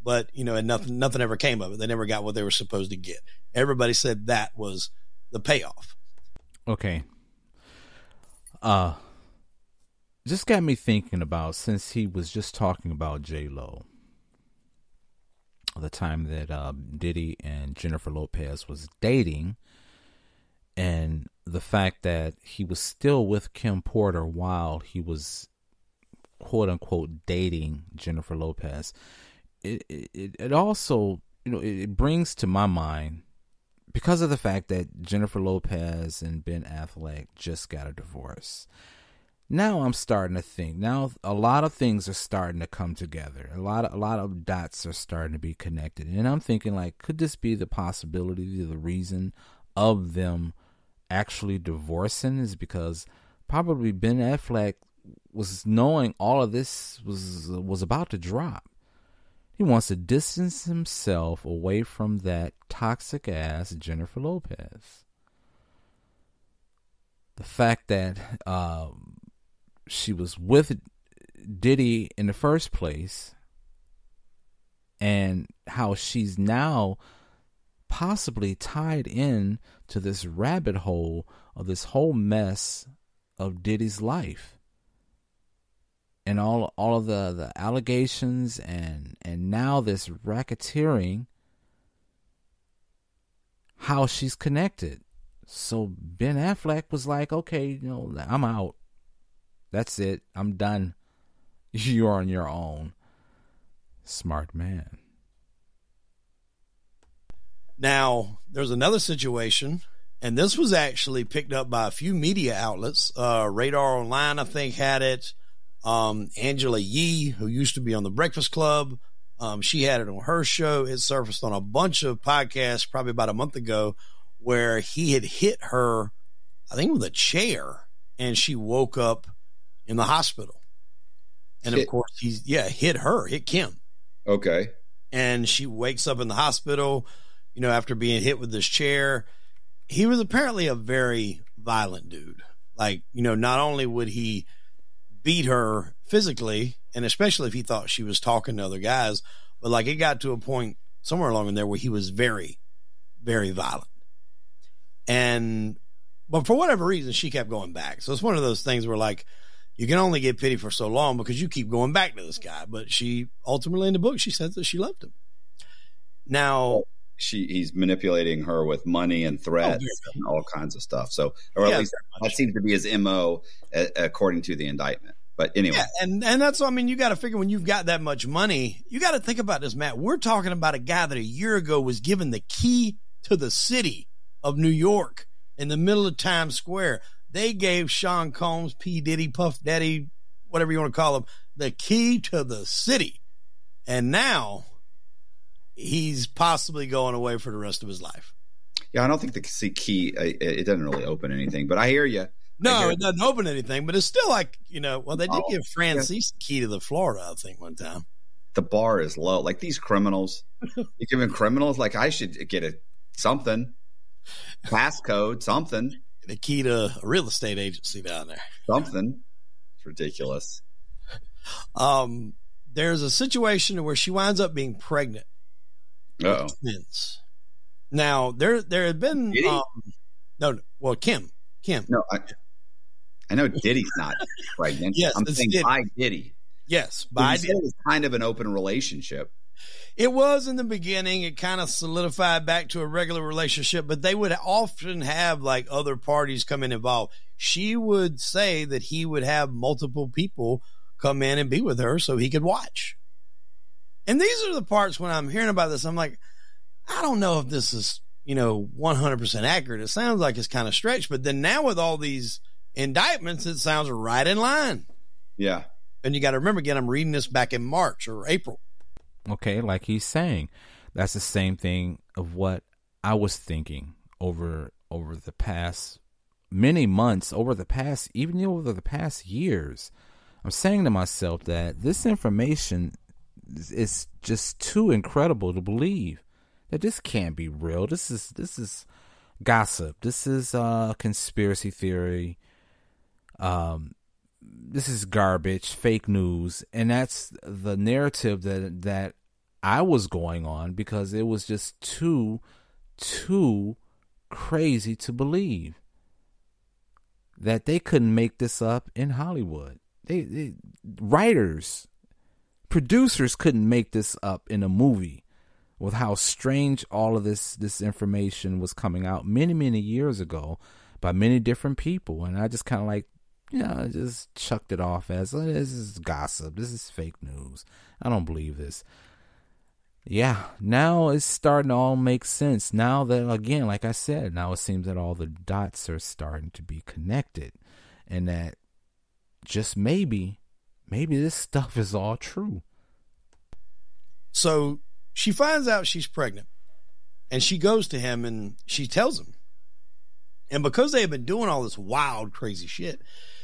Speaker 4: but you know, and nothing ever came of it. They never got what they were supposed to get. Everybody said that was the payoff.
Speaker 1: Okay. Just got me thinking about, since he was just talking about J-Lo, the time that Diddy and Jennifer Lopez was dating, and the fact that he was still with Kim Porter while he was quote unquote dating Jennifer Lopez. It also, you know, it brings to my mind, because of the fact that Jennifer Lopez and Ben Affleck just got a divorce. Now I'm starting to think, now a lot of things are starting to come together. A lot of dots are starting to be connected. And I'm thinking, like, could this be the possibility, the reason of them actually divorcing is because probably Ben Affleck was knowing all of this was about to drop. He wants to distance himself away from that toxic ass Jennifer Lopez. The fact that she was with Diddy in the first place, and how she's now possibly tied in to this rabbit hole of this whole mess of Diddy's life. And all of the allegations and now this racketeering, how she's connected. So Ben Affleck was like, okay, you know, I'm out. That's it. I'm done. You're on your own. Smart man.
Speaker 4: Now, there's another situation, and this was actually picked up by a few media outlets. Radar Online, I think, had it. Angela Yee, who used to be on The Breakfast Club, she had it on her show. It surfaced on a bunch of podcasts probably about a month ago, where he had hit her, I think, with a chair, and she woke up in the hospital. And of course, hit Kim.
Speaker 5: Okay.
Speaker 4: And she wakes up in the hospital, you know, after being hit with this chair. he was apparently a very violent dude. Like, not only would he beat her physically, and especially if he thought she was talking to other guys, but like it got to a point somewhere along in there where he was very, very violent. But for whatever reason, she kept going back. So it's one of those things where like, you can only get pity for so long because you keep going back to this guy. But she ultimately in the book, she said that she loved him. Now
Speaker 5: he's manipulating her with money and threats and all kinds of stuff. So, or at least that seems to be his MO according to the indictment. But anyway.
Speaker 4: Yeah, and that's, you got to figure when you've got that much money, you got to think about this, Matt. We're talking about a guy that a year ago was given the key to the city of New York in the middle of Times Square. They gave Sean Combs, P. Diddy, Puff Daddy, whatever you want to call him, the key to the city. And now he's possibly going away for the rest of his life.
Speaker 5: Yeah, I don't think the key, it doesn't really open anything, but I hear you.
Speaker 4: No, it doesn't open anything, but it's still like, well, they did give Francis the key to the Florida, I think, one time.
Speaker 5: The bar is low. Like these criminals, you're giving criminals, like I should get something, passcode, something.
Speaker 4: The key to a real estate agency down there.
Speaker 5: Something. It's ridiculous.
Speaker 4: There's a situation where she winds up being pregnant.
Speaker 5: Uh-oh.
Speaker 4: Twins. Now, there had been Kim.
Speaker 5: No, I know Diddy's not pregnant.
Speaker 4: Yes,
Speaker 5: I'm saying
Speaker 4: Diddy.
Speaker 5: by Diddy.
Speaker 4: Yes, by Diddy.
Speaker 5: It was kind of an open relationship.
Speaker 4: It was in the beginning. It kind of solidified back to a regular relationship, but they would often have like other parties come in involved. She would say that he would have multiple people come in and be with her so he could watch. And these are the parts when I'm hearing about this, I'm like, I don't know if this is, 100% accurate. It sounds like it's kind of stretched, but then now with all these indictments, it sounds right in line.
Speaker 5: Yeah.
Speaker 4: And you got to remember again, I'm reading this back in March or April.
Speaker 1: Okay, like he's saying, that's the same thing of what I was thinking over the past many months, over the past years. I'm saying to myself that this information is just too incredible to believe. That this can't be real. This is gossip. This is conspiracy theory. This is garbage, fake news, and that's the narrative that I was going on because it was just too crazy to believe that they couldn't make this up in Hollywood. They writers, producers couldn't make this up in a movie with how strange all of this information was coming out many years ago by many different people, and I just kind of like, I just chucked it off as this is gossip. This is fake news. I don't believe this. Yeah, now it's starting to all make sense. Now that, again, like I said, now it seems that all the dots are starting to be connected and that just maybe this stuff is all true.
Speaker 4: So she finds out she's pregnant and she goes to him and she tells him. And because they have been doing all this wild, crazy shit,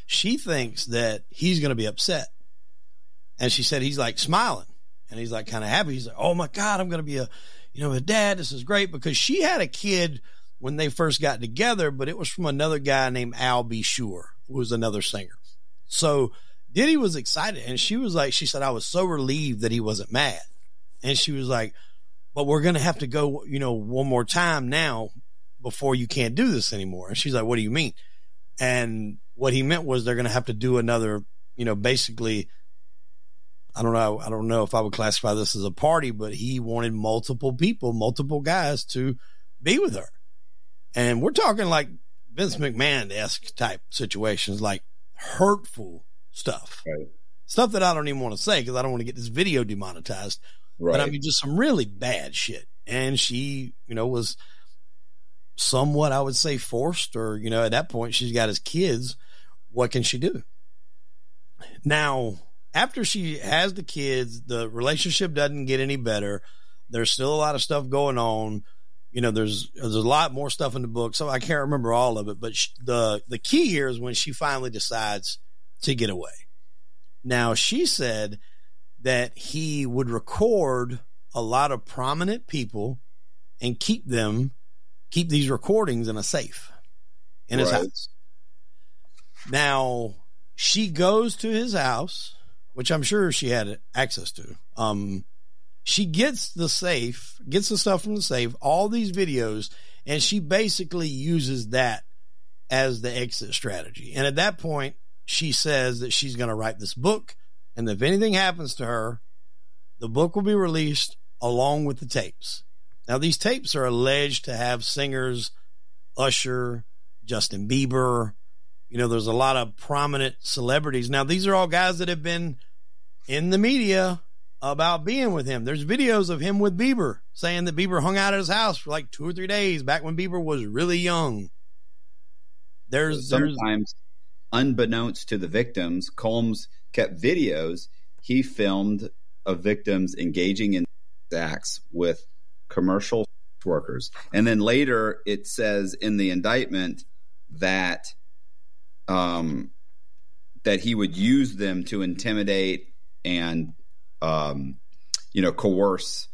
Speaker 4: she thinks that he's going to be upset. And she said he's like smiling and he's like kind of happy. He's like, oh my God, I'm going to be a dad. This is great, because she had a kid when they first got together, but it was from another guy named Al B. Sure, who was another singer. So Diddy was excited. And she said, I was so relieved that he wasn't mad. And she was like, but we're going to have to go, one more time now before you can't do this anymore. And she's like, what do you mean? And what he meant was they're going to have to do another, basically, I don't know if I would classify this as a party, but he wanted multiple people, multiple guys to be with her. And we're talking like Vince McMahon-esque type situations, like hurtful stuff,
Speaker 5: right.
Speaker 4: Stuff that I don't even want to say because I don't want to get this video demonetized.
Speaker 5: Right.
Speaker 4: But I mean, just some really bad shit. And she, was somewhat, I would say, forced, or, at that point she's got his kids. What can she do? Now, after she has the kids, the relationship doesn't get any better. There's still a lot of stuff going on. There's a lot more stuff in the book, so I can't remember all of it. But the key here is when she finally decides to get away. Now, she said that he would record a lot of prominent people and keep them keep these recordings in a safe in his house. Now, she goes to his house, which I'm sure she had access to. She gets the safe, gets the stuff from the safe, all these videos, and she basically uses that as the exit strategy. And at that point, she says that she's going to write this book, and if anything happens to her, the book will be released along with the tapes. Now, these tapes are alleged to have singers, Usher, Justin Bieber. You know, there's a lot of prominent celebrities. Now, these are all guys that have been in the media about being with him. There's videos of him with Bieber saying that Bieber hung out at his house for like 2 or 3 days back when Bieber was really young.
Speaker 5: Sometimes, unbeknownst to the victims, Combs kept videos he filmed of victims engaging in acts with commercial workers. And then later it says in the indictment that that he would use them to intimidate and coerce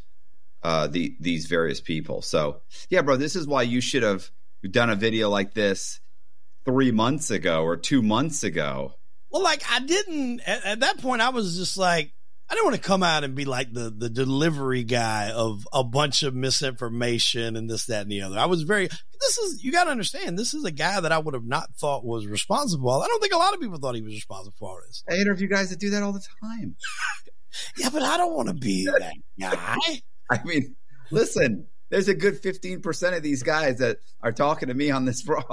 Speaker 5: these various people. So yeah, bro, this is why you should have done a video like this 3 months ago or 2 months ago.
Speaker 4: Well, like I didn't at that point. I was just like, I didn't want to come out and be like the delivery guy of a bunch of misinformation and this, that, and the other. I was you got to understand, this is a guy that I would have not thought was responsible. I don't think a lot of people thought he was responsible for all this.
Speaker 5: I interview guys that do that all the time.
Speaker 4: Yeah, but I don't want to be that guy.
Speaker 5: I mean, listen, there's a good 15% of these guys that are talking to me on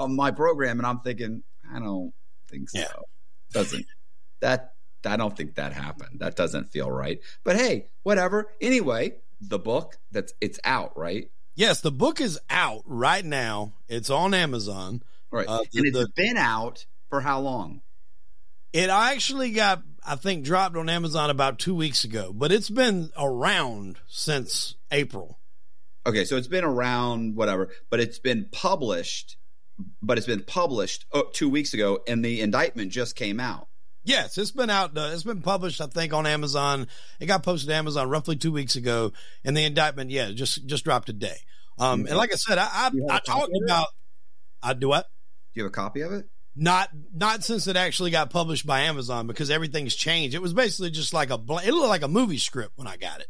Speaker 5: my program, and I'm thinking, I don't think so. Yeah. I don't think that happened. That doesn't feel right. But hey, whatever. Anyway, the book, it's out, right?
Speaker 4: Yes, the book is out right now. It's on Amazon.
Speaker 5: Right. And it's been out for how long?
Speaker 4: It actually got, I think, dropped on Amazon about 2 weeks ago, but it's been around since April.
Speaker 5: Okay, so it's been around, whatever, but it's been published 2 weeks ago, and the indictment just came out.
Speaker 4: Yes, it's been out. It's been published, I think, on Amazon. It got posted to Amazon roughly 2 weeks ago, and the indictment, just dropped today. And like I said, I talked about. I do what?
Speaker 5: Do you have a copy of it?
Speaker 4: Not since it actually got published by Amazon, because everything's changed. It was basically just like it looked like a movie script when I got it.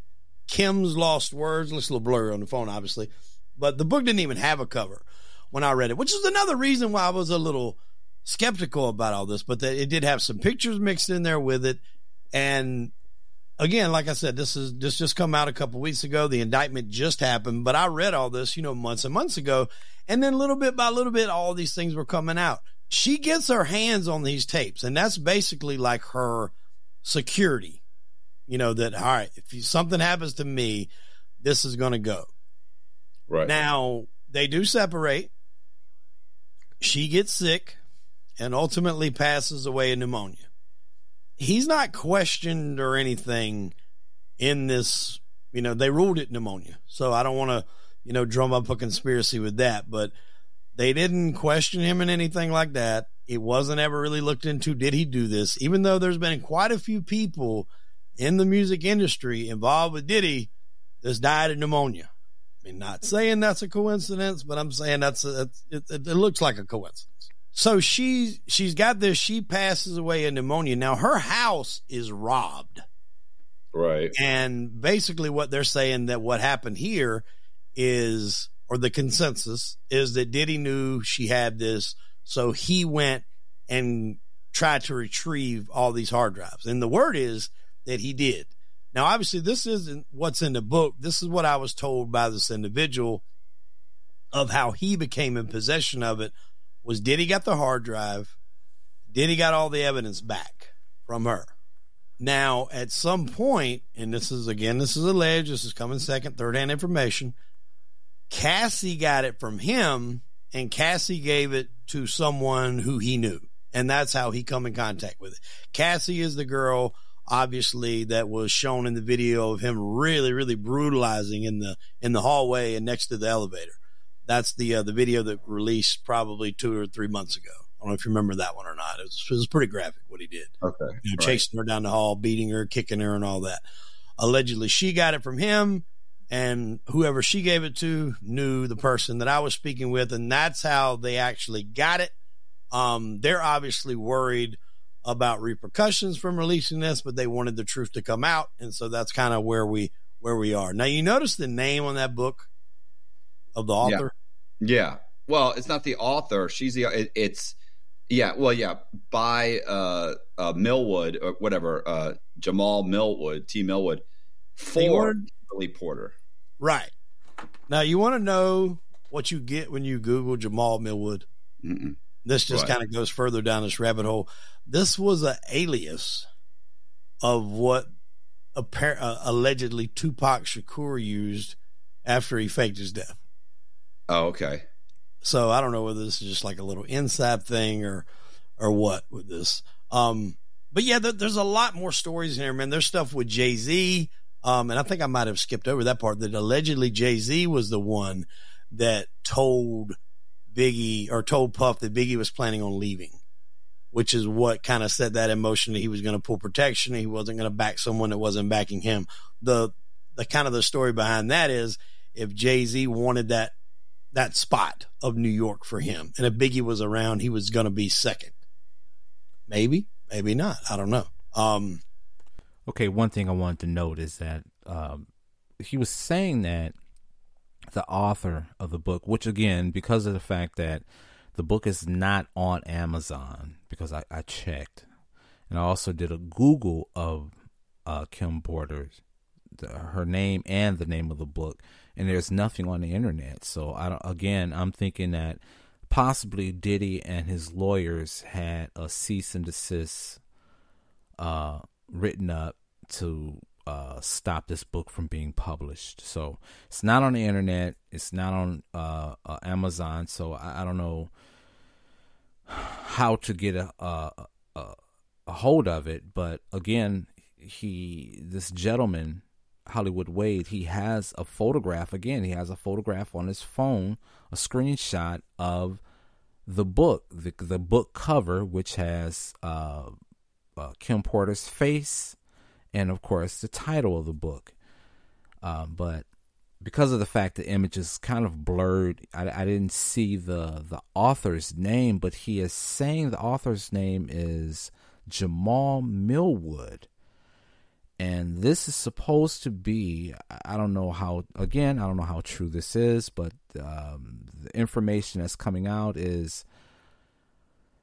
Speaker 4: Kim's Lost Words. Looks a little blurry on the phone, obviously, but the book didn't even have a cover when I read it, which is another reason why I was a little skeptical about all this, but that it did have some pictures mixed in there with it. And again, like I said, this just come out a couple weeks ago. The indictment just happened, but I read all this, months and months ago. And then little bit by little bit, all these things were coming out. She gets her hands on these tapes, and that's basically like her security, that, all right, if something happens to me, this is going to go.
Speaker 5: Right.
Speaker 4: Now they do separate. She gets sick and ultimately passes away of pneumonia. He's not questioned or anything in this, they ruled it pneumonia. So I don't want to, drum up a conspiracy with that, but they didn't question him in anything like that. It wasn't ever really looked into. Did he do this? Even though there's been quite a few people in the music industry involved with Diddy that's died of pneumonia. I mean, not saying that's a coincidence, but I'm saying it looks like a coincidence. So she's got this. She passes away of pneumonia. Now her house is robbed.
Speaker 5: Right.
Speaker 4: And basically what they're saying that what happened here is, or the consensus is, that Diddy knew she had this. So he went and tried to retrieve all these hard drives. And the word is that he did. Now, obviously this isn't what's in the book. This is what I was told by this individual of how he became in possession of it. Was Diddy got the hard drive. Diddy got all the evidence back from her. Now, at some point, and this is alleged, this is coming second, third-hand information, Cassie got it from him, and Cassie gave it to someone who he knew. And that's how he come in contact with it. Cassie is the girl, obviously, that was shown in the video of him really, really brutalizing in the hallway and next to the elevator. That's the video that released probably 2 or 3 months ago. I don't know if you remember that one or not. It was pretty graphic what he did.
Speaker 5: Okay.
Speaker 4: Chasing her down the hall, beating her, kicking her, and all that. Allegedly, she got it from him, and whoever she gave it to knew the person that I was speaking with, and that's how they actually got it. They're obviously worried about repercussions from releasing this, but they wanted the truth to come out, and so that's kind of where we are. Now, you notice the name on that book of the author?
Speaker 5: Yeah. Well, it's not the author. She's it's by Millwood or whatever, Jamal Millwood, T. Millwood, for Billy Porter.
Speaker 4: Right. Now, you want to know what you get when you Google Jamal Millwood?
Speaker 5: Mm-mm.
Speaker 4: This just kind of goes further down this rabbit hole. This was an alias of what allegedly Tupac Shakur used after he faked his death.
Speaker 5: Oh, okay.
Speaker 4: So I don't know whether this is just like a little inside thing or what with this. But yeah, there's a lot more stories in there, man. There's stuff with Jay-Z. And I think I might have skipped over that part, that allegedly Jay-Z was the one that told Biggie, or told Puff, that Biggie was planning on leaving, which is what kind of set that in motion, that he was going to pull protection. He wasn't going to back someone that wasn't backing him. The kind of the story behind that is, if Jay-Z wanted that spot of New York for him, and if Biggie was around, he was going to be second. Maybe not. I don't know.
Speaker 1: Okay, one thing I wanted to note is that he was saying that the author of the book, which again, because of the fact that the book is not on Amazon, because I checked, and I also did a Google of Kim Porter's, her name and the name of the book, and there's nothing on the internet. So I'm thinking that possibly Diddy and his lawyers had a cease and desist written up to stop this book from being published. So it's not on the internet. It's not on Amazon. So I don't know how to get a hold of it. But again, this gentleman, Hollywood Wade, he has a photograph. Again, he has a photograph on his phone, a screenshot of the book, the book cover, which has Kim Porter's face, and of course the title of the book. But because of the fact the image is kind of blurred, I didn't see the author's name, but he is saying the author's name is Jamal Millwood. And this is supposed to be, I don't know how true this is, but the information that's coming out is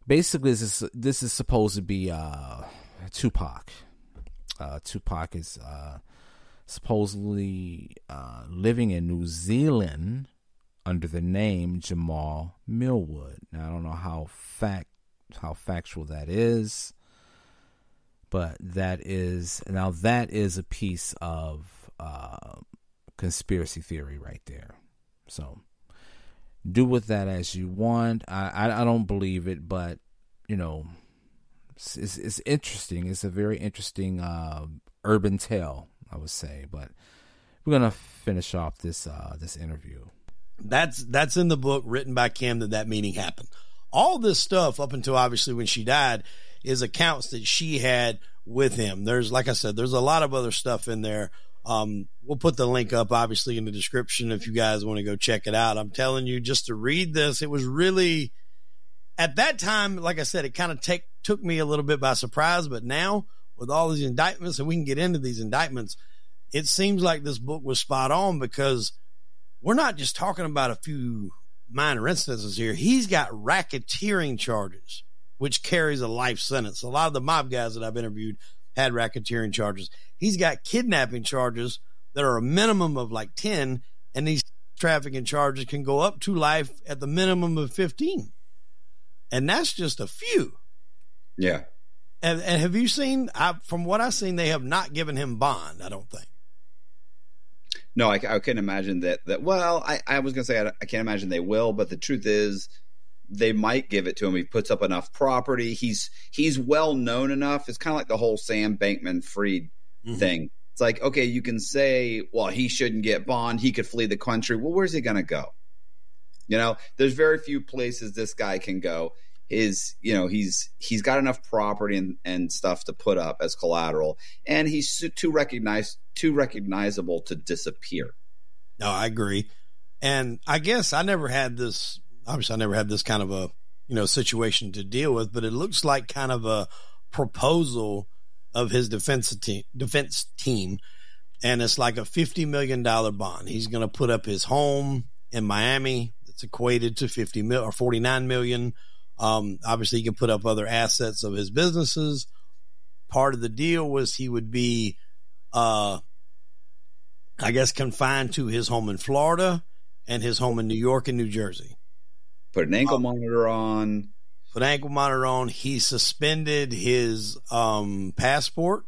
Speaker 1: basically this is supposed to be Tupac. Tupac is supposedly living in New Zealand under the name Jamal Millwood. Now, I don't know how factual that is, but that is a piece of conspiracy theory right there. So do with that as you want. I don't believe it, but it's interesting. It's a very interesting urban tale, I would say. But we're gonna finish off this interview.
Speaker 4: That's in the book, written by Kim, that meeting happened. All this stuff up until obviously when she died is accounts that she had with him. There's, like I said, there's a lot of other stuff in there. We'll put the link up obviously in the description if you guys want to go check it out. I'm telling you, just to read this, it was really, at that time, like I said, it kind of took me a little bit by surprise, but now with all these indictments, and we can get into these indictments, it seems like this book was spot on, because we're not just talking about a few minor instances here. He's got racketeering charges, which carries a life sentence. A lot of the mob guys that I've interviewed had racketeering charges. He's got kidnapping charges that are a minimum of like 10, and these trafficking charges can go up to life at the minimum of 15. And that's just a few.
Speaker 5: Yeah.
Speaker 4: And have you seen, from what I've seen, they have not given him bond, I don't think.
Speaker 5: No, I couldn't imagine that. Well, I was going to say I can't imagine they will, but the truth is they might give it to him. He puts up enough property. He's well known enough. It's kind of like the whole Sam Bankman-Fried thing. It's like, okay, you can say, well, he shouldn't get bond. He could flee the country. Well, where's he going to go? There's very few places this guy can go. He's got enough property and stuff to put up as collateral, and he's too recognizable to disappear.
Speaker 4: No, I agree. And I guess I never had this, obviously I never had this kind of a, situation to deal with, but it looks like kind of a proposal of his defense team. And it's like a $50 million bond. He's going to put up his home in Miami. It's equated to 50 mil or 49 million. Obviously he can put up other assets of his businesses. Part of the deal was he would be, I guess, confined to his home in Florida and his home in New York and New Jersey.
Speaker 5: Put an ankle monitor on.
Speaker 4: He suspended his passport.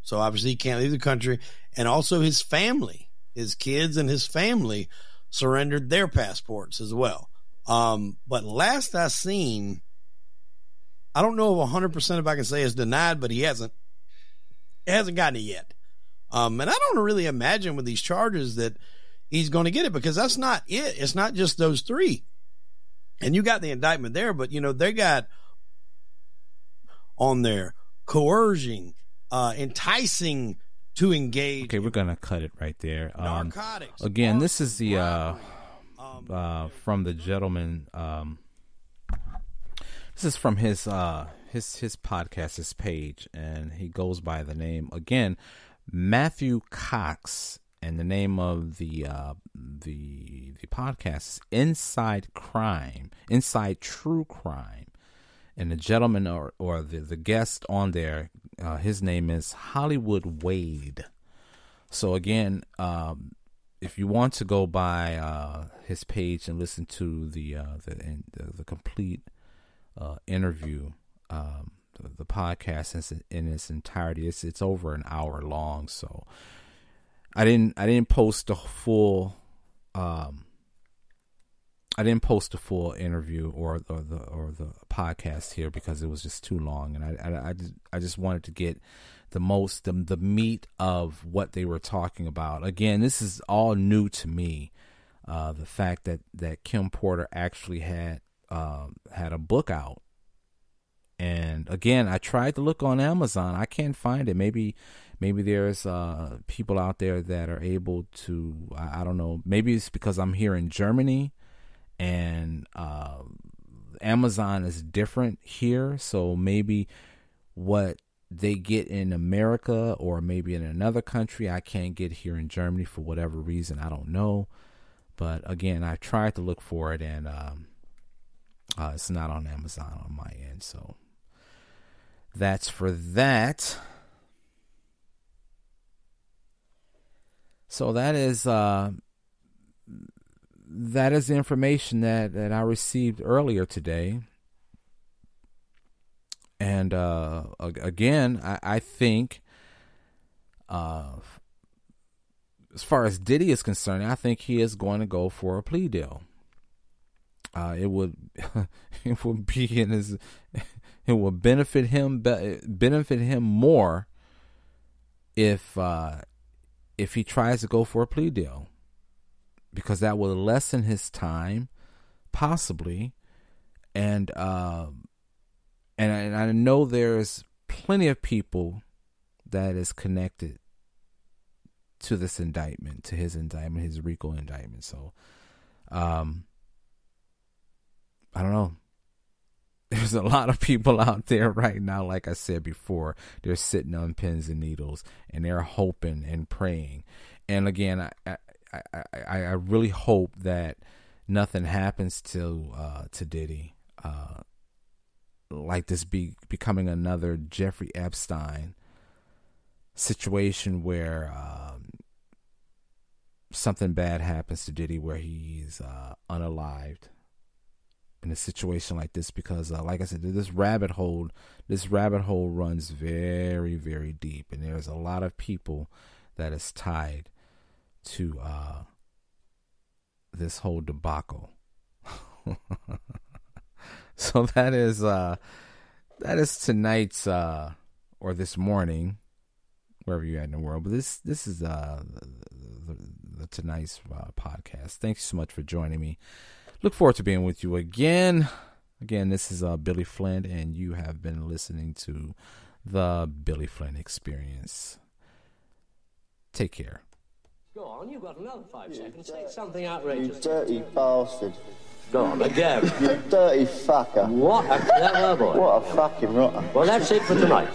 Speaker 4: So obviously he can't leave the country. And also his family, his kids and his family surrendered their passports as well. But last I seen, I don't know if 100% if I can say it's denied, but he hasn't gotten it yet. And I don't really imagine with these charges that he's going to get it, because that's not it. It's not just those three. And you got the indictment there, but they got on there coercing, enticing to engage.
Speaker 1: Okay, we're gonna cut it right there.
Speaker 4: Narcotics.
Speaker 1: Again, this is the from the gentleman. This is from his podcast, his page, and he goes by the name again, Matthew Cox, and the name of the podcast is Inside True Crime, and the gentleman or the guest on there, his name is Hollywood Wade. So again, if you want to go by his page and listen to the complete interview, the podcast in its entirety, it's over an hour long. So I didn't post the full interview or the podcast here because it was just too long, and I just wanted to get the meat of what they were talking about. Again, this is all new to me. The fact that Kim Porter actually had a book out, and again, I tried to look on Amazon. I can't find it. Maybe there's people out there that are able to. I don't know. Maybe it's because I'm here in Germany, and Amazon is different here. So maybe what they get in America or maybe in another country, I can't get here in Germany for whatever reason. I don't know. But again, I tried to look for it, and it's not on Amazon on my end. So that's for that. So that is the information that I received earlier today. And again, I think as far as Diddy is concerned, I think he is going to go for a plea deal. It would be it would benefit him more if he tries to go for a plea deal, because that will lessen his time, possibly, and I know there's plenty of people that is connected to this indictment, to his indictment, his RICO indictment. So, I don't know. There's a lot of people out there right now, like I said before, they're sitting on pins and needles, and they're hoping and praying. And again, I really hope that nothing happens to Diddy, like this becoming another Jeffrey Epstein situation where something bad happens to Diddy where he's unalived in a situation like this, because like I said, this rabbit hole runs very, very deep, and there's a lot of people that is tied to this whole debacle. So that is tonight's or this morning, wherever you're at in the world. But this is the tonight's podcast. Thanks so much for joining me. Look forward to being with you again. Again, this is Billy Flynn, and you have been listening to the Billy Flynn Experience. Take care.
Speaker 6: Go on, you've got another 5 seconds. Say something outrageous.
Speaker 7: You dirty bastard.
Speaker 6: Go on, again.
Speaker 7: You dirty fucker.
Speaker 6: What a clever boy.
Speaker 7: What a fucking rotter.
Speaker 6: Well, that's it for tonight.